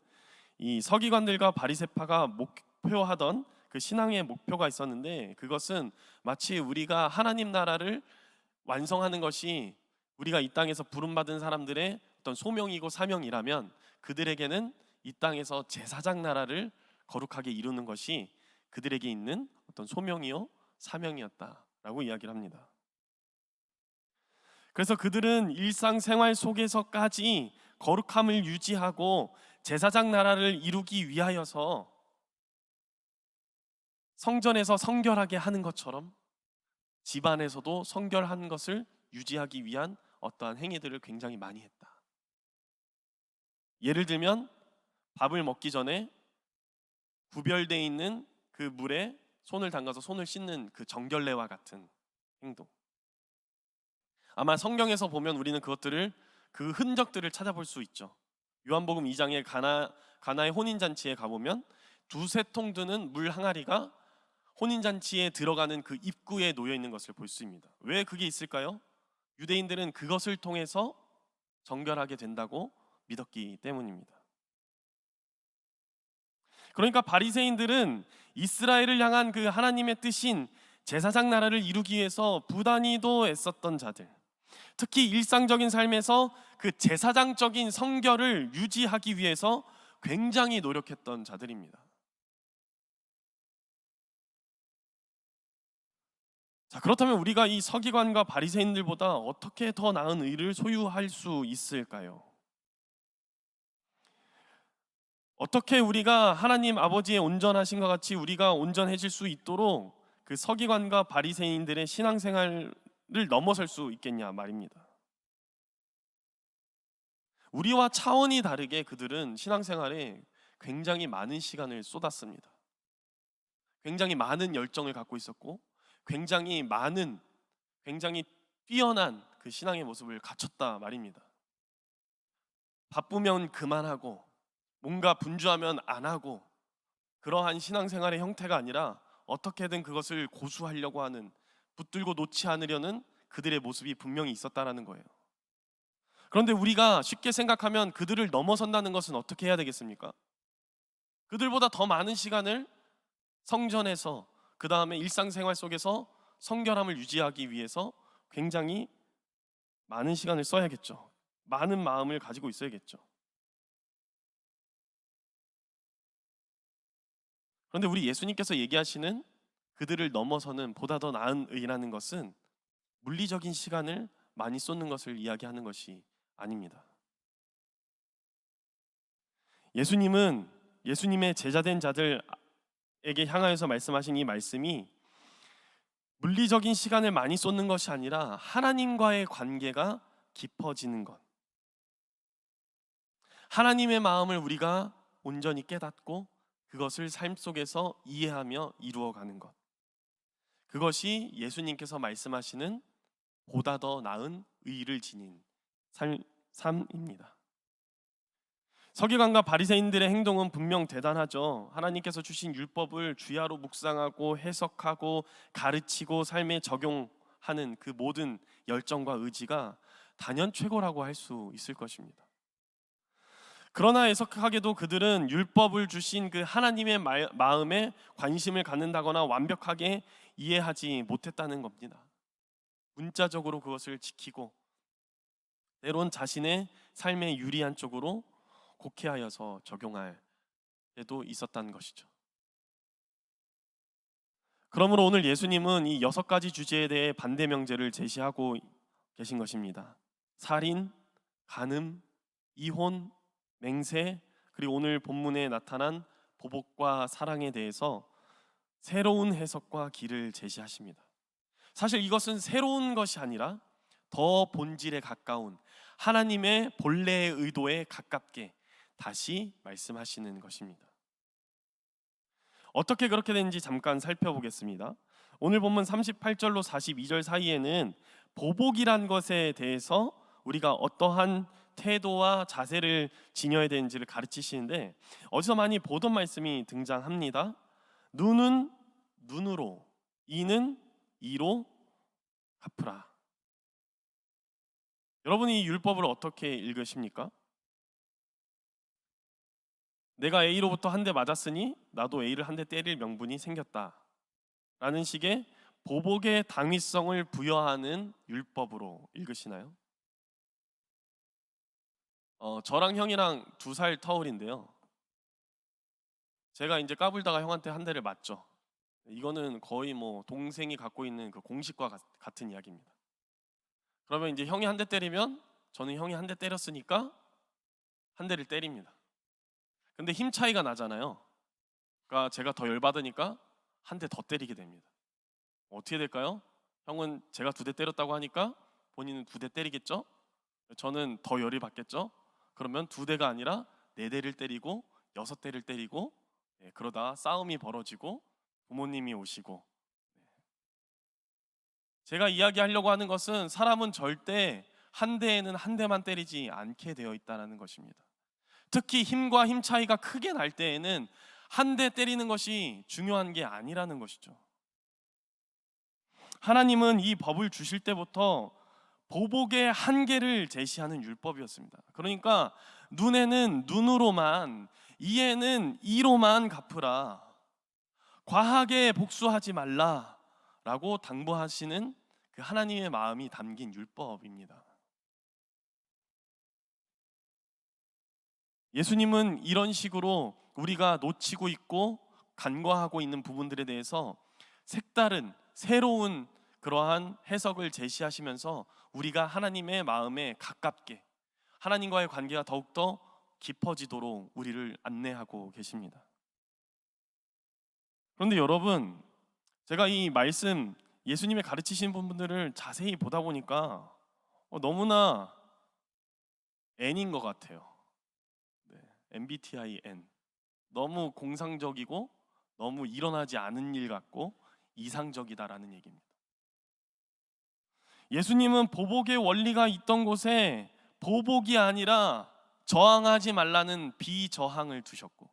이 서기관들과 바리새파가 목표하던 그 신앙의 목표가 있었는데, 그것은 마치 우리가 하나님 나라를 완성하는 것이 우리가 이 땅에서 부름받은 사람들의 어떤 소명이고 사명이라면, 그들에게는 이 땅에서 제사장 나라를 거룩하게 이루는 것이 그들에게 있는 어떤 소명이요 사명이었다라고 이야기를 합니다. 그래서 그들은 일상생활 속에서까지 거룩함을 유지하고 제사장 나라를 이루기 위하여서 성전에서 성결하게 하는 것처럼 집안에서도 성결한 것을 유지하기 위한 어떠한 행위들을 굉장히 많이 했다. 예를 들면 밥을 먹기 전에 구별되어 있는 그 물에 손을 담가서 손을 씻는 그 정결례와 같은 행동. 아마 성경에서 보면 우리는 그 흔적들을 찾아볼 수 있죠. 요한복음 2장의 가나의 혼인잔치에 가보면 두세 통 드는 물 항아리가 혼인잔치에 들어가는 그 입구에 놓여 있는 것을 볼 수 있습니다. 왜 그게 있을까요? 유대인들은 그것을 통해서 정결하게 된다고 믿었기 때문입니다. 그러니까 바리새인들은 이스라엘을 향한 그 하나님의 뜻인 제사장 나라를 이루기 위해서 부단히도 애썼던 자들, 특히 일상적인 삶에서 그 제사장적인 성결을 유지하기 위해서 굉장히 노력했던 자들입니다. 자, 그렇다면 우리가 이 서기관과 바리새인들보다 어떻게 더 나은 의를 소유할 수 있을까요? 어떻게 우리가 하나님 아버지의 온전하신 것 같이 우리가 온전해질 수 있도록 그 서기관과 바리새인들의 신앙생활을 넘어설 수 있겠냐 말입니다. 우리와 차원이 다르게 그들은 신앙생활에 굉장히 많은 시간을 쏟았습니다. 굉장히 많은 열정을 갖고 있었고 굉장히 뛰어난 그 신앙의 모습을 갖췄다 말입니다. 바쁘면 그만하고 뭔가 분주하면 안 하고, 그러한 신앙생활의 형태가 아니라 어떻게든 그것을 고수하려고 하는, 붙들고 놓지 않으려는 그들의 모습이 분명히 있었다라는 거예요. 그런데 우리가 쉽게 생각하면 그들을 넘어선다는 것은 어떻게 해야 되겠습니까? 그들보다 더 많은 시간을 성전에서, 그 다음에 일상생활 속에서 성결함을 유지하기 위해서 굉장히 많은 시간을 써야겠죠. 많은 마음을 가지고 있어야겠죠. 그런데 우리 예수님께서 얘기하시는 그들을 넘어서는 보다 더 나은 의라는 것은 물리적인 시간을 많이 쏟는 것을 이야기하는 것이 아닙니다. 예수님은 예수님의 제자된 자들에게 향하여서 말씀하신 이 말씀이 물리적인 시간을 많이 쏟는 것이 아니라 하나님과의 관계가 깊어지는 것, 하나님의 마음을 우리가 온전히 깨닫고 그것을 삶 속에서 이해하며 이루어가는 것, 그것이 예수님께서 말씀하시는 보다 더 나은 의를 지닌 삶입니다. 서기관과 바리새인들의 행동은 분명 대단하죠. 하나님께서 주신 율법을 주야로 묵상하고 해석하고 가르치고 삶에 적용하는 그 모든 열정과 의지가 단연 최고라고 할 수 있을 것입니다. 그러나 애석하게도 그들은 율법을 주신 그 하나님의 마음에 관심을 갖는다거나 완벽하게 이해하지 못했다는 겁니다. 문자적으로 그것을 지키고 때론 자신의 삶에 유리한 쪽으로 곡해하여서 적용할 때도 있었다는 것이죠. 그러므로 오늘 예수님은 이 6가지 주제에 대해 반대 명제를 제시하고 계신 것입니다. 살인, 간음, 이혼, 맹세, 그리고 오늘 본문에 나타난 보복과 사랑에 대해서 새로운 해석과 길을 제시하십니다. 사실 이것은 새로운 것이 아니라 더 본질에 가까운 하나님의 본래의 의도에 가깝게 다시 말씀하시는 것입니다. 어떻게 그렇게 되는지 잠깐 살펴보겠습니다. 오늘 본문 38절로 42절 사이에는 보복이란 것에 대해서 우리가 어떠한 태도와 자세를 지녀야 되는지를 가르치시는데, 어디서 많이 보던 말씀이 등장합니다. 눈은 눈으로, 이는 이로 갚으라. 여러분이 이 율법을 어떻게 읽으십니까? 내가 A로부터 한 대 맞았으니 나도 A를 한 대 때릴 명분이 생겼다 라는 식의 보복의 당위성을 부여하는 율법으로 읽으시나요? 저랑 형이랑 2살 터울인데요, 제가 이제 까불다가 형한테 한 대를 맞죠. 이거는 거의 뭐 동생이 갖고 있는 그 공식과 같은 이야기입니다. 그러면 이제 형이 한 대 때리면 저는 형이 한 대 때렸으니까 한 대를 때립니다. 근데 힘 차이가 나잖아요. 그러니까 제가 더 열받으니까 한 대 더 때리게 됩니다. 어떻게 될까요? 형은 제가 2대 때렸다고 하니까 본인은 2대 때리겠죠? 저는 더 열이 받겠죠? 그러면 2대가 아니라 4대를 때리고 6대를 때리고, 그러다 싸움이 벌어지고 부모님이 오시고. 제가 이야기하려고 하는 것은 사람은 절대 한 대에는 한 대만 때리지 않게 되어 있다는 것입니다. 특히 힘과 힘 차이가 크게 날 때에는 한 대 때리는 것이 중요한 게 아니라는 것이죠. 하나님은 이 법을 주실 때부터 보복의 한계를 제시하는 율법이었습니다. 그러니까 눈에는 눈으로만, 이에는 이로만 갚으라, 과하게 복수하지 말라라고 당부하시는 그 하나님의 마음이 담긴 율법입니다. 예수님은 이런 식으로 우리가 놓치고 있고 간과하고 있는 부분들에 대해서 색다른 새로운 그러한 해석을 제시하시면서 우리가 하나님의 마음에 가깝게, 하나님과의 관계가 더욱더 깊어지도록 우리를 안내하고 계십니다. 그런데 여러분, 제가 이 말씀, 예수님의 가르치신 부분들을 자세히 보다 보니까 너무나 N인 것 같아요. 네, MBTI N. 너무 공상적이고 너무 일어나지 않은 일 같고 이상적이다라는 얘기입니다. 예수님은 보복의 원리가 있던 곳에 보복이 아니라 저항하지 말라는 비저항을 두셨고,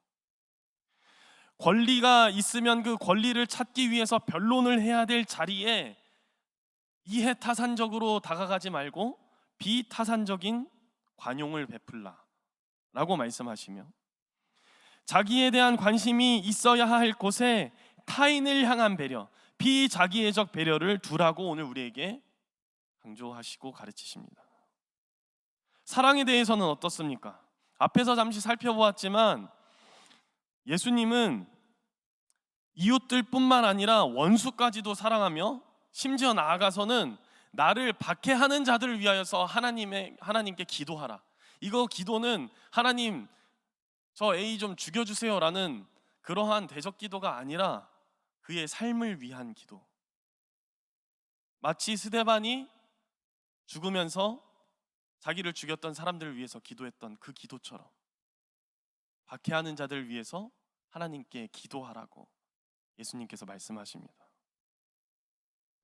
권리가 있으면 그 권리를 찾기 위해서 변론을 해야 될 자리에 이해타산적으로 다가가지 말고 비타산적인 관용을 베풀라라고 말씀하시며, 자기에 대한 관심이 있어야 할 곳에 타인을 향한 배려, 비자기애적 배려를 두라고 오늘 우리에게 강조하시고 가르치십니다. 사랑에 대해서는 어떻습니까? 앞에서 잠시 살펴보았지만 예수님은 이웃들뿐만 아니라 원수까지도 사랑하며 심지어 나아가서는 나를 박해하는 자들을 위하여서 하나님께 기도하라. 이거 기도는 하나님 저 A 좀 죽여주세요 라는 그러한 대적 기도가 아니라 그의 삶을 위한 기도. 마치 스데반이 죽으면서 자기를 죽였던 사람들을 위해서 기도했던 그 기도처럼 박해하는 자들을 위해서 하나님께 기도하라고 예수님께서 말씀하십니다.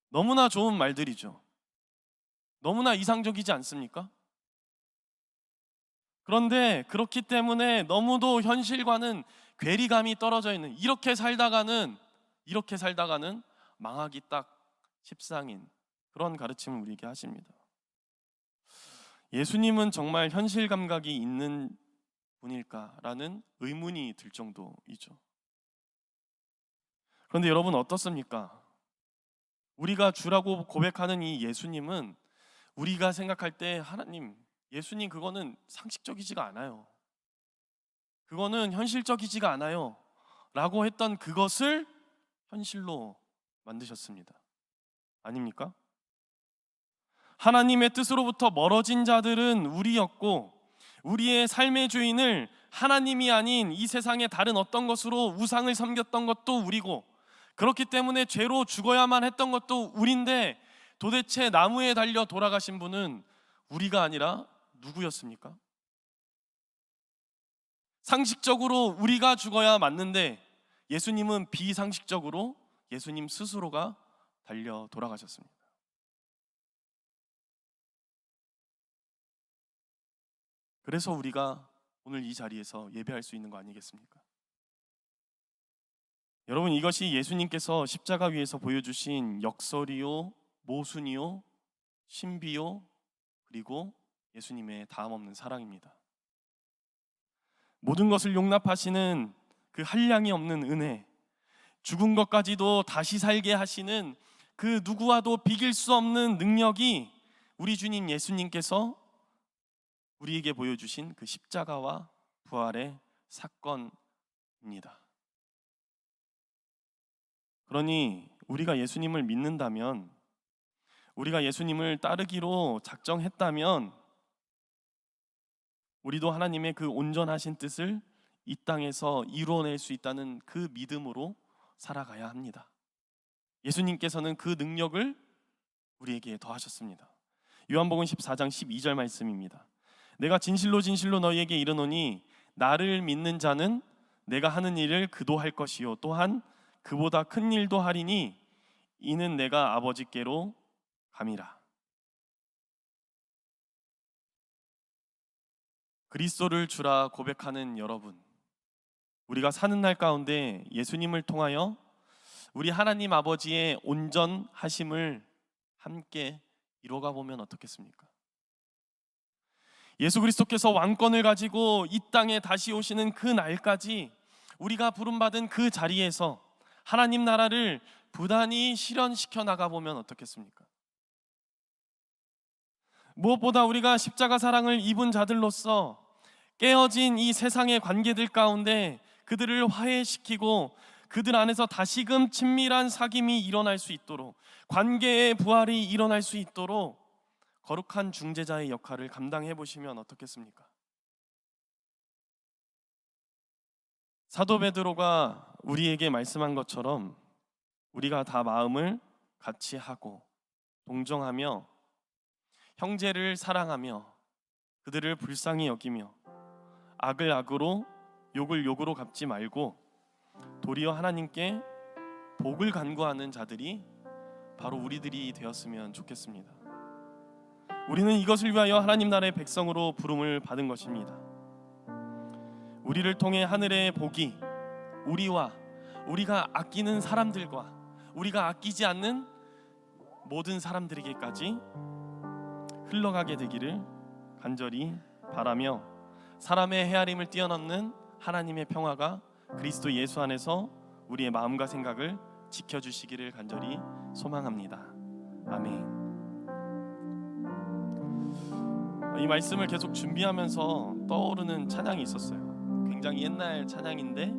너무나 좋은 말들이죠. 너무나 이상적이지 않습니까? 그런데 그렇기 때문에 너무도 현실과는 괴리감이 떨어져 있는, 이렇게 살다가는 망하기 딱 십상인 그런 가르침을 우리에게 하십니다. 예수님은 정말 현실 감각이 있는 분일까라는 의문이 들 정도이죠. 그런데 여러분 어떻습니까? 우리가 주라고 고백하는 이 예수님은 우리가 생각할 때 하나님, 예수님 그거는 상식적이지가 않아요, 그거는 현실적이지가 않아요 라고 했던 그것을 현실로 만드셨습니다. 아닙니까? 하나님의 뜻으로부터 멀어진 자들은 우리였고, 우리의 삶의 주인을 하나님이 아닌 이 세상의 다른 어떤 것으로 우상을 섬겼던 것도 우리고, 그렇기 때문에 죄로 죽어야만 했던 것도 우린데, 도대체 나무에 달려 돌아가신 분은 우리가 아니라 누구였습니까? 상식적으로 우리가 죽어야 맞는데 예수님은 비상식적으로 예수님 스스로가 달려 돌아가셨습니다. 그래서 우리가 오늘 이 자리에서 예배할 수 있는 거 아니겠습니까? 여러분, 이것이 예수님께서 십자가 위에서 보여주신 역설이요, 모순이요, 신비요, 그리고 예수님의 다함없는 사랑입니다. 모든 것을 용납하시는 그 한량이 없는 은혜, 죽은 것까지도 다시 살게 하시는 그 누구와도 비길 수 없는 능력이 우리 주님 예수님께서 우리에게 보여주신 그 십자가와 부활의 사건입니다. 그러니 우리가 예수님을 믿는다면, 우리가 예수님을 따르기로 작정했다면, 우리도 하나님의 그 온전하신 뜻을 이 땅에서 이루어낼 수 있다는 그 믿음으로 살아가야 합니다. 예수님께서는 그 능력을 우리에게 더하셨습니다. 요한복음 14장 12절 말씀입니다. 내가 진실로 진실로 너희에게 이르노니 나를 믿는 자는 내가 하는 일을 그도 할 것이요 또한 그보다 큰 일도 하리니 이는 내가 아버지께로 감이라. 그리스도를 주라 고백하는 여러분, 우리가 사는 날 가운데 예수님을 통하여 우리 하나님 아버지의 온전하심을 함께 이뤄가 보면 어떻겠습니까? 예수 그리스도께서 왕권을 가지고 이 땅에 다시 오시는 그 날까지 우리가 부름받은 그 자리에서 하나님 나라를 부단히 실현시켜 나가보면 어떻겠습니까? 무엇보다 우리가 십자가 사랑을 입은 자들로서 깨어진 이 세상의 관계들 가운데 그들을 화해시키고 그들 안에서 다시금 친밀한 사귐이 일어날 수 있도록, 관계의 부활이 일어날 수 있도록 거룩한 중재자의 역할을 감당해 보시면 어떻겠습니까? 사도 베드로가 우리에게 말씀한 것처럼 우리가 다 마음을 같이 하고 동정하며 형제를 사랑하며 그들을 불쌍히 여기며 악을 악으로 욕을 욕으로 갚지 말고 도리어 하나님께 복을 간구하는 자들이 바로 우리들이 되었으면 좋겠습니다. 우리는 이것을 위하여 하나님 나라의 백성으로 부름을 받은 것입니다. 우리를 통해 하늘의 복이 우리와 우리가 아끼는 사람들과 우리가 아끼지 않는 모든 사람들에게까지 흘러가게 되기를 간절히 바라며 사람의 헤아림을 뛰어넘는 하나님의 평화가 그리스도 예수 안에서 우리의 마음과 생각을 지켜주시기를 간절히 소망합니다. 아멘. 이 말씀을 계속 준비하면서 떠오르는 찬양이 있었어요. 굉장히 옛날 찬양인데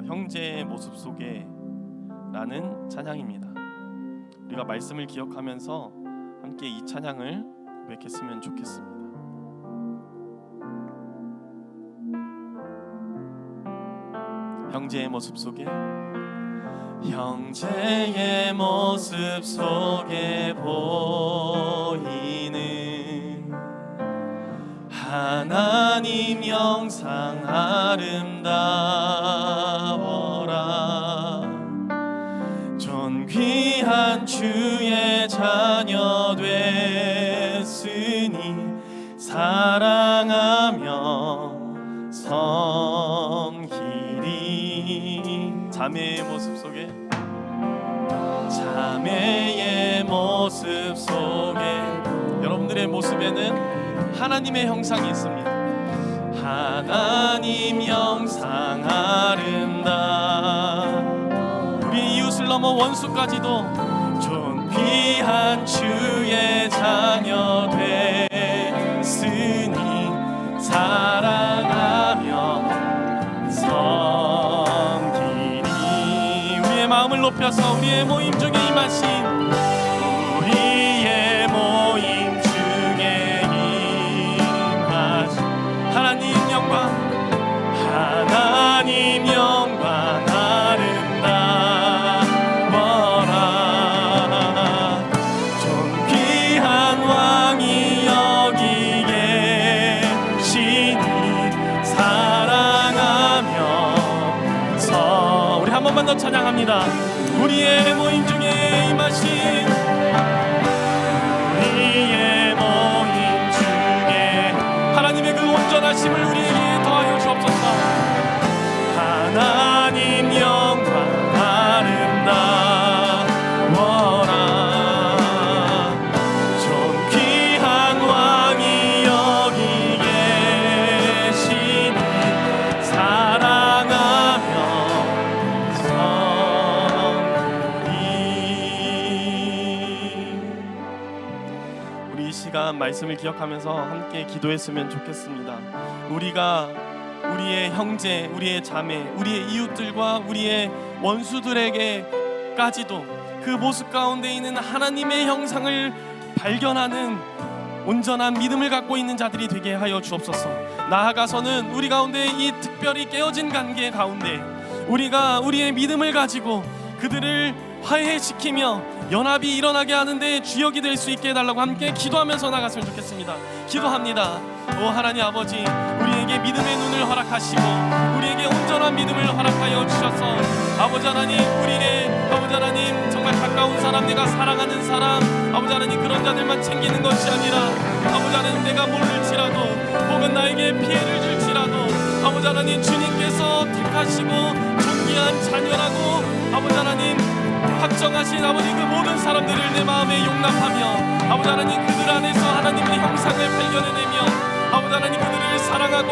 형제의 모습 속에 라는 찬양입니다. 우리가 말씀을 기억하면서 함께 이 찬양을 고백했으면 좋겠습니다. 형제의 모습 속에, 형제의 모습 속에 보이는 하나님 영상 아름다워라. 존귀한 주의 자녀 됐으니 사랑하며 섬기리. 자매의 모습 속에, 자매의 모습 속에, 여러분들의 모습에는 하나님의 형상이 있습니다. 하나님 형상 아름다워. 우리 이웃을 넘어 원수까지도 존귀한 주의 자녀 됐으니 사랑하며 섬기리. 우리의 마음을 높여서 우리의 모임 중에 임하신, 우리의 모임 중에 임하신 하나님 영광, 하나님 영광 아름다워라. 존귀한 왕이 여기 계시니 사랑하며 우리 한 번만 더 찬양합니다. 우리의 모임 중에 임하신, 우리의 모임 중에 하나님의 그 온전하심을 우리에게 더하여 주옵소서. 하나님 영광 아름다워라. 존귀한 왕이 여기 계시니 사랑하며 우리 이 시간 말씀을 기억하면서 함께 기도했으면 좋겠습니다. 우리가 우리의 형제, 우리의 자매, 우리의 이웃들과 우리의 원수들에게까지도 그 모습 가운데 있는 하나님의 형상을 발견하는 온전한 믿음을 갖고 있는 자들이 되게 하여 주옵소서. 나아가서는 우리 가운데 이 특별히 깨어진 관계 가운데 우리가 우리의 믿음을 가지고 그들을 화해시키며 연합이 일어나게 하는데 주역이 될 수 있게 해달라고 함께 기도하면서 나갔으면 좋겠습니다. 기도합니다. 오 하나님 아버지, 우리에게 믿음의 눈을 허락하시고 우리에게 온전한 믿음을 허락하여 주셔서 아버지 하나님, 우리의 아버지 하나님 정말 가까운 사람, 내가 사랑하는 사람, 아버지 하나님 그런 자들만 챙기는 것이 아니라 아버지 하나님 내가 모를지라도 혹은 나에게 피해를 줄지라도 아버지 하나님 주님께서 택하시고 존귀한 자녀라고 아버지 하나님 확정하신 아버지 그 모든 사람들을 내 마음에 용납하며 아버지 하나님 그들 안에서 하나님의 형상을 발견해내며 아버지 하나님 그들을 사랑하고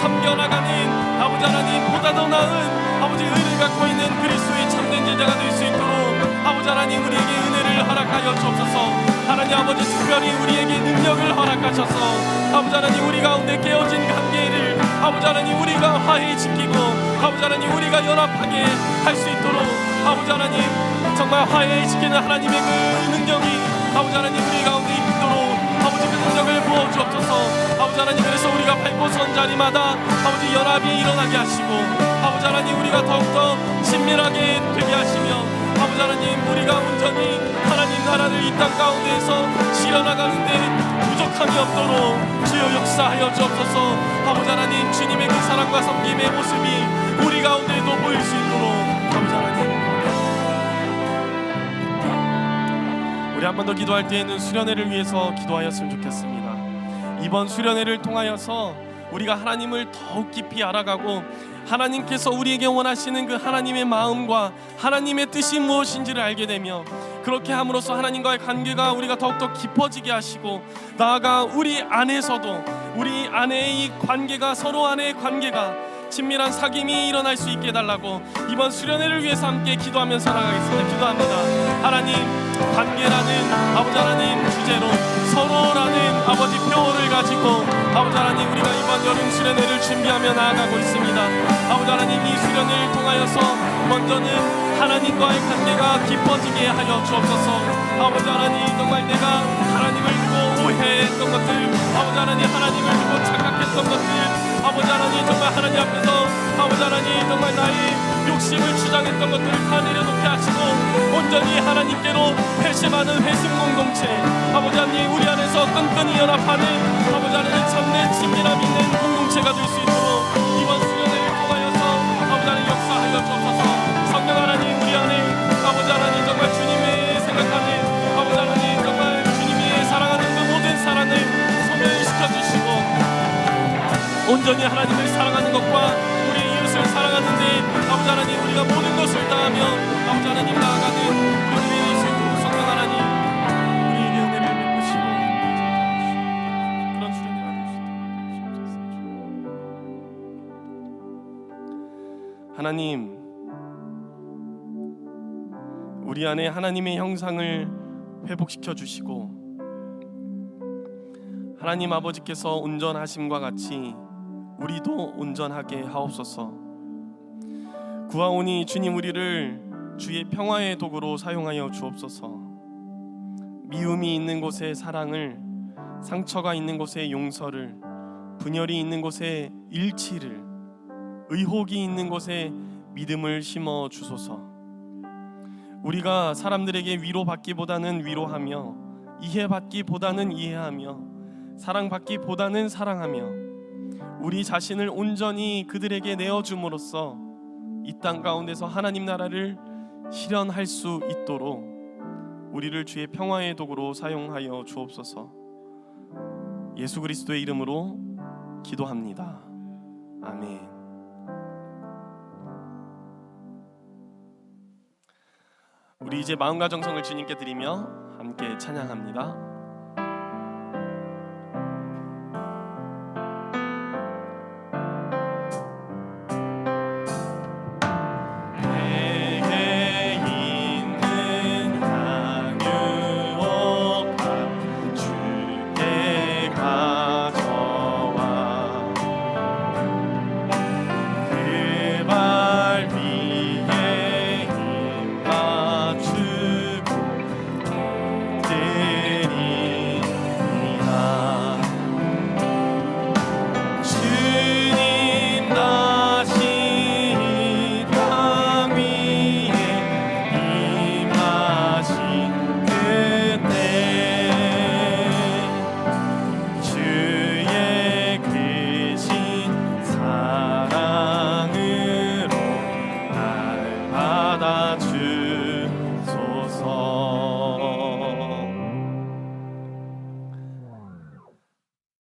섬겨나가는 아버지 하나님 보다 더 나은 아버지 의를 갖고 있는 그리스도의 참된 제자가 될 수 있도록 아버지 하나님 우리에게 은혜를 허락하여 주옵소서. 하나님 아버지 특별히 우리에게 능력을 허락하셔서 아버지 하나님 우리 가운데 깨어진 관계를 아버지 하나님 우리가 화해히 지키고 아버지 하나님 우리가 연합하게 할 수 있도록 아버지 하나님 정말 화해히 지키는 하나님의 그 능력이 아버지 하나님 우리 가운데 있도록 아버지 그 능력을 부어주옵소서. 아버지 하나님 그래서 우리가 밟고 선 자리마다 아버지 연합이 일어나게 하시고 아버지 하나님 우리가 더욱더 친밀하게 되게 하시며 아버지 하나님 우리가 온전히 하나님 나라를 이 땅 가운데에서 실현나가는데 부족함이 없도록 주여 역사하여 주옵소서. 아버지 하나님 주님의 그 사랑과 섬김의 모습이 우리 가운데에도 보일 수 있도록 아버지 하나님 우리 한 번 더 기도할 때에는 수련회를 위해서 기도하였으면 좋겠습니다. 이번 수련회를 통하여서 우리가 하나님을 더욱 깊이 알아가고 하나님께서 우리에게 원하시는 그 하나님의 마음과 하나님의 뜻이 무엇인지를 알게 되며 그렇게 함으로써 하나님과의 관계가 우리가 더욱더 깊어지게 하시고 나아가 우리 안에서도 우리 안의 이 관계가 서로 안의 관계가 친밀한 사귐이 일어날 수 있게 해달라고 이번 수련회를 위해서 함께 기도하면서 나가겠습니다. 기도합니다. 하나님 관계라는 아버지 하나님 주제로 서로라는 아버지 표어를 가지고 아버지 하나님 우리가 이번 여름 수련회를 준비하며 나아가고 있습니다. 아버지 하나님 이 수련회를 통하여서 먼저는 하나님과의 관계가 깊어지게 하여 주옵소서. 아버지 하나님 정말 내가 하나님을 두고 오해했던 것들 아버지 하나님 하나님을 두고 착각했던 것들 아버지 하나님 정말 하나님 앞에서 아버지 하나님 정말 나의 욕심을 주장했던 것들을 다 내려놓게 하시고 온전히 하나님께로 회심하는 회심 공동체 아버지 하나님 우리 안에서 끈끈이 연합하는 아버지 하나님 참된 친밀함 있는 공동체가 될 수 있도록 이번 수련회를 통하여서 아버지 하나님 역사하여 주옵소서. 성령 하나님 우리 안에 아버지 하나님 정말 주님의 생각하는 아버지 하나님 정말 주님이 사랑하는 그 모든 사랑을 소멸시켜 주시고 온전히 하나님을 사랑하는 것과 우리의 이웃을 사랑하는데 아버지 하나님 우리가 모든 것을 다하며 아버지 하나님 나아가는 우리들이 될 수 있도록 성령 하나님 우리에게 은혜를 베푸시고 그런 수련회가 될 수 있도록 하나님 우리 안에 하나님의 형상을 회복시켜 주시고 하나님 아버지께서 온전하심과 같이 우리도 온전하게 하옵소서. 구하오니 주님 우리를 주의 평화의 도구로 사용하여 주옵소서. 미움이 있는 곳에 사랑을, 상처가 있는 곳에 용서를, 분열이 있는 곳에 일치를, 의혹이 있는 곳에 믿음을 심어 주소서. 우리가 사람들에게 위로받기보다는 위로하며 이해받기보다는 이해하며 사랑받기보다는 사랑하며 우리 자신을 온전히 그들에게 내어줌으로써 이 땅 가운데서 하나님 나라를 실현할 수 있도록 우리를 주의 평화의 도구로 사용하여 주옵소서. 예수 그리스도의 이름으로 기도합니다. 아멘. 우리 이제 마음과 정성을 주님께 드리며 함께 찬양합니다.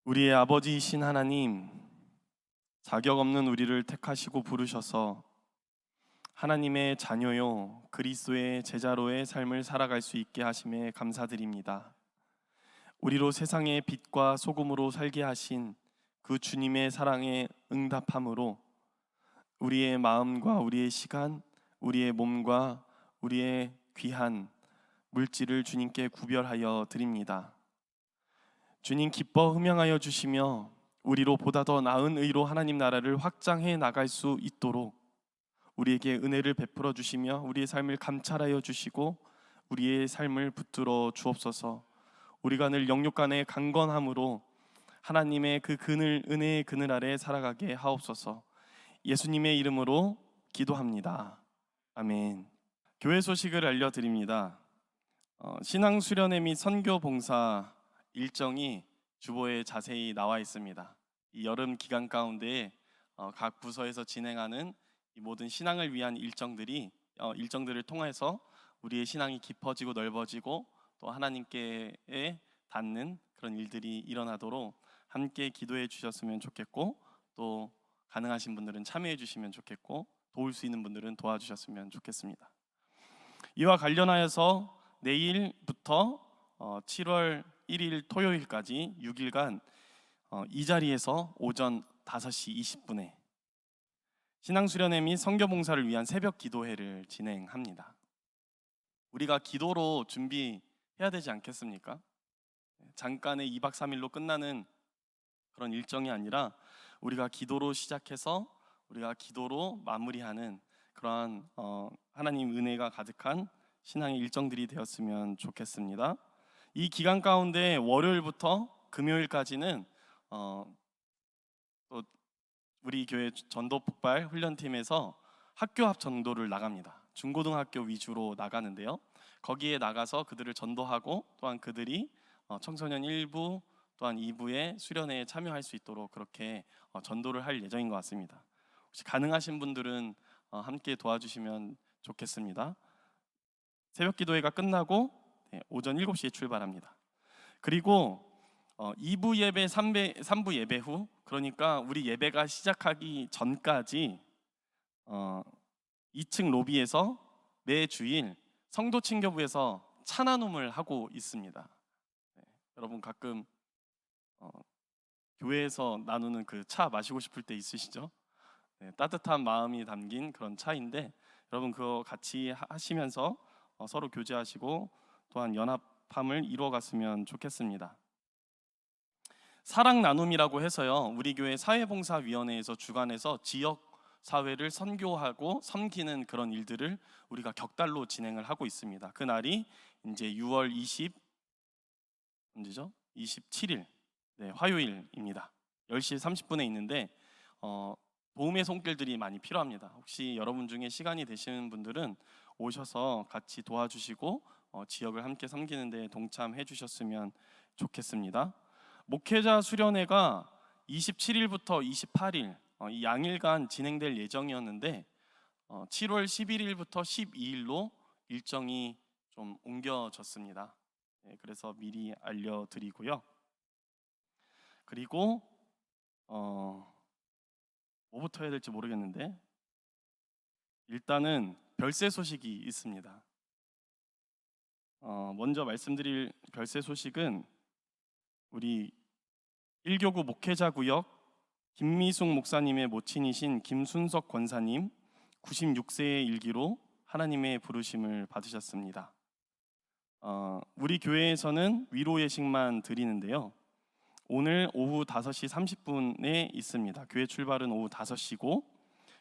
우리의 아버지이신 하나님, 자격 없는 우리를 택하시고 부르셔서 하나님의 자녀요 그리스도의 제자로의 삶을 살아갈 수 있게 하심에 감사드립니다. 우리로 세상의 빛과 소금으로 살게 하신 그 주님의 사랑에 응답함으로 우리의 마음과 우리의 시간, 우리의 몸과 우리의 귀한 물질을 주님께 구별하여 드립니다. 주님 기뻐 흠양하여 주시며 우리로 보다 더 나은 의로 하나님 나라를 확장해 나갈 수 있도록 우리에게 은혜를 베풀어 주시며 우리의 삶을 감찰하여 주시고 우리의 삶을 붙들어 주옵소서. 우리가 늘 영육 간의 강건함으로 하나님의 그 그늘, 은혜의 그늘 아래 살아가게 하옵소서. 예수님의 이름으로 기도합니다. 아멘. 교회 소식을 알려드립니다. 신앙 수련회 및 선교 봉사 일정이 주보에 자세히 나와 있습니다. 이 여름 기간 가운데 각 부서에서 진행하는 이 모든 신앙을 위한 일정들을 통해서 우리의 신앙이 깊어지고 넓어지고 또 하나님께 닿는 그런 일들이 일어나도록 함께 기도해 주셨으면 좋겠고, 또 가능하신 분들은 참여해 주시면 좋겠고, 도울 수 있는 분들은 도와주셨으면 좋겠습니다. 이와 관련하여서 내일부터 7월 1일 토요일까지 6일간 이 자리에서 오전 5시 20분에 신앙수련회 및 선교봉사를 위한 새벽 기도회를 진행합니다. 우리가 기도로 준비해야 되지 않겠습니까? 잠깐의 2박 3일로 끝나는 그런 일정이 아니라 우리가 기도로 시작해서 우리가 기도로 마무리하는 그러한 하나님 은혜가 가득한 신앙의 일정들이 되었으면 좋겠습니다. 이 기간 가운데 월요일부터 금요일까지는 또 우리 교회 전도 폭발 훈련팀에서 학교 앞 전도를 나갑니다. 중고등학교 위주로 나가는데요. 거기에 나가서 그들을 전도하고 또한 그들이 청소년 1부 또한 2부의 수련회에 참여할 수 있도록 그렇게 전도를 할 예정인 것 같습니다. 혹시 가능하신 분들은 함께 도와주시면 좋겠습니다. 새벽 기도회가 끝나고 오전 7시에 출발합니다. 그리고 2부 예배, 3부 예배 후, 그러니까 우리 예배가 시작하기 전까지 2층 로비에서 매 주일 성도 친교부에서 차 나눔을 하고 있습니다. 여러분 가끔 교회에서 나누는 그 차 마시고 싶을 때 있으시죠? 따뜻한 마음이 담긴 그런 차인데 여러분 그거 같이 하시면서 서로 교제하시고 또한 연합함을 이루어갔으면 좋겠습니다. 사랑 나눔이라고 해서요, 우리 교회 사회봉사위원회에서 주관해서 지역 사회를 선교하고 섬기는 그런 일들을 우리가 격달로 진행을 하고 있습니다. 그 날이 이제 6월 27일 화요일입니다. 10시 30분에 있는데 도움의 손길들이 많이 필요합니다. 혹시 여러분 중에 시간이 되시는 분들은 오셔서 같이 도와주시고 지역을 함께 섬기는 데 동참해 주셨으면 좋겠습니다. 목회자 수련회가 27일부터 28일 이 양일간 진행될 예정이었는데 7월 11일부터 12일로 일정이 좀 옮겨졌습니다. 그래서 미리 알려드리고요. 그리고 뭐부터 해야 될지 모르겠는데 일단은 별세 소식이 있습니다. 먼저 말씀드릴 별세 소식은 우리 1교구 목회자 구역 김미숙 목사님의 모친이신 김순석 권사님 96세의 일기로 하나님의 부르심을 받으셨습니다. 우리 교회에서는 위로 예식만 드리는데요. 오늘 오후 5시 30분에 있습니다. 교회 출발은 오후 5시고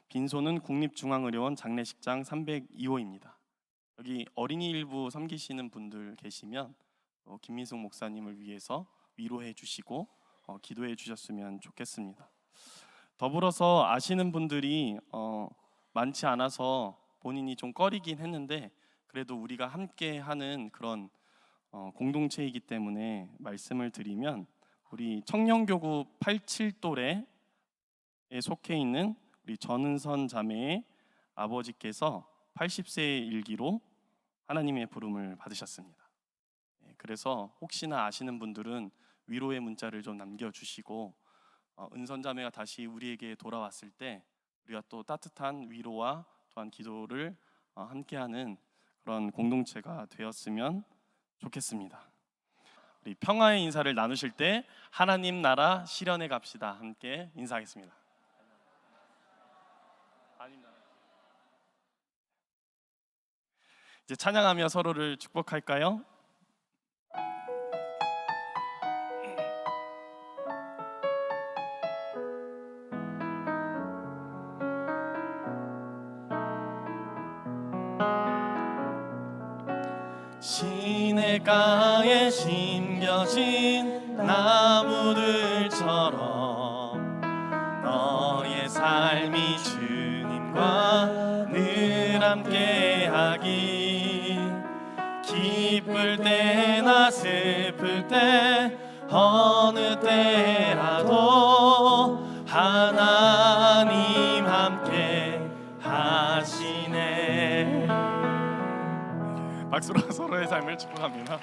빈소는 국립중앙의료원 장례식장 302호입니다. 여기 어린이 일부 섬기시는 분들 계시면 김민숙 목사님을 위해서 위로해 주시고 기도해 주셨으면 좋겠습니다. 더불어서 아시는 분들이 많지 않아서 본인이 좀 꺼리긴 했는데 그래도 우리가 함께 하는 그런 공동체이기 때문에 말씀을 드리면 우리 청년교구 87돌에 속해 있는 우리 전은선 자매의 아버지께서 80세의 일기로 하나님의 부름을 받으셨습니다. 그래서 혹시나 아시는 분들은 위로의 문자를 좀 남겨주시고 은선 자매가 다시 우리에게 돌아왔을 때 우리가 또 따뜻한 위로와 또한 기도를 함께하는 그런 공동체가 되었으면 좋겠습니다. 우리 평화의 인사를 나누실 때 하나님 나라 실현해 갑시다. 함께 인사하겠습니다. 이제 찬양하며 서로를 축복할까요? 시냇가에 심겨진 나무들처럼 너의 삶이 주님과 늘 함께하기, 기쁠 때나 슬플 때 어느 때라도 하나님 함께 하시네. 박수로 서로의 삶을 축복합니다.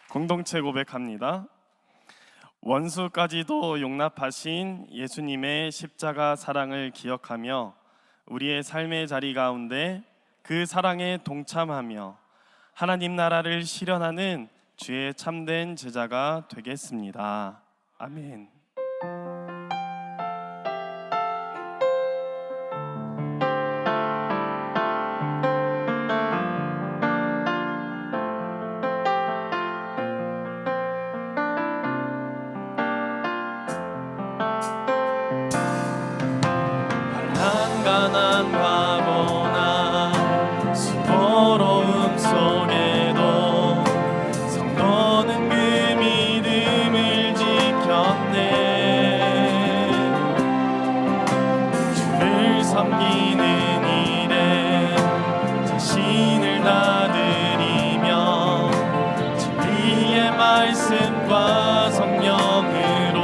공동체 고백합니다. 원수까지도 용납하신 예수님의 십자가 사랑을 기억하며 우리의 삶의 자리 가운데 그 사랑에 동참하며 하나님 나라를 실현하는 주의 참된 제자가 되겠습니다. 아멘. 가난 과거나 수고로움 속에도 성도는 그 믿음을 지켰네. 주를 섬기는 일에 자신을 다드리며 진리의 말씀과 성령으로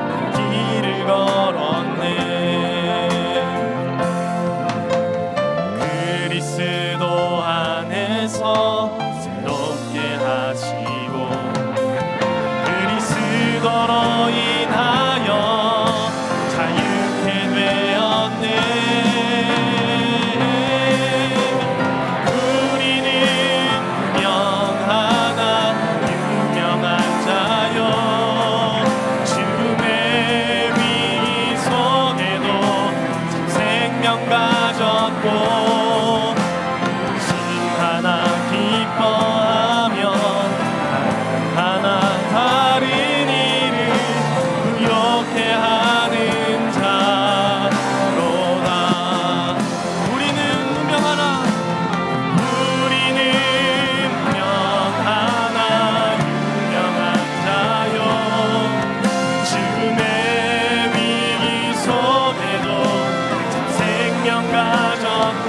그 길을 걸었네. 그리스도 안에서 새롭게 하시고 그리스도로 인하여 자유케 되었네. 우리는 유명하나 유명한 자요, 주의 위기 속에도 참 생명 가졌고 하나 기뻐하며 하나 다른 일을 부욕해 하는 자로다. 우리는 유명하나 유명한 자요, 주의 위기 속에도 참 생명 가졌고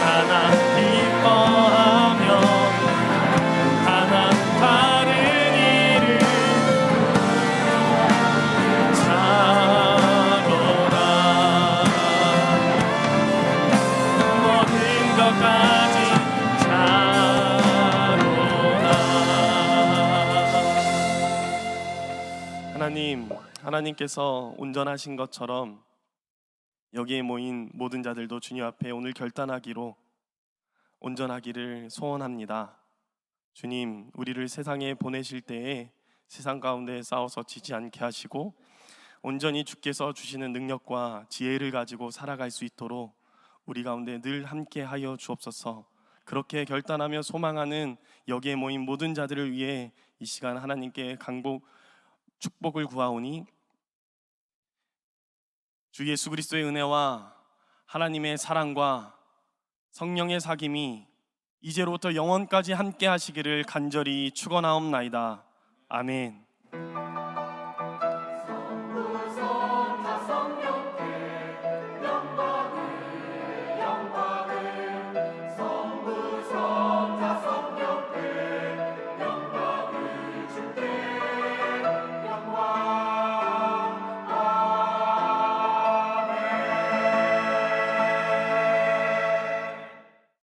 하나 기뻐하며 하나 다른 일을 자로다. 모든 것까지 자로다. 하나님께서 온전하신 것처럼 여기에 모인 모든 자들도 주님 앞에 오늘 결단하기로 온전하기를 소원합니다. 주님, 우리를 세상에 보내실 때에 세상 가운데 싸워서 지지 않게 하시고 온전히 주께서 주시는 능력과 지혜를 가지고 살아갈 수 있도록 우리 가운데 늘 함께 하여 주옵소서. 그렇게 결단하며 소망하는 여기에 모인 모든 자들을 위해 이 시간 하나님께 간곡 축복을 구하오니 주 예수 그리스도의 은혜와 하나님의 사랑과 성령의 사귐이 이제로부터 영원까지 함께 하시기를 간절히 축원하옵나이다. 아멘.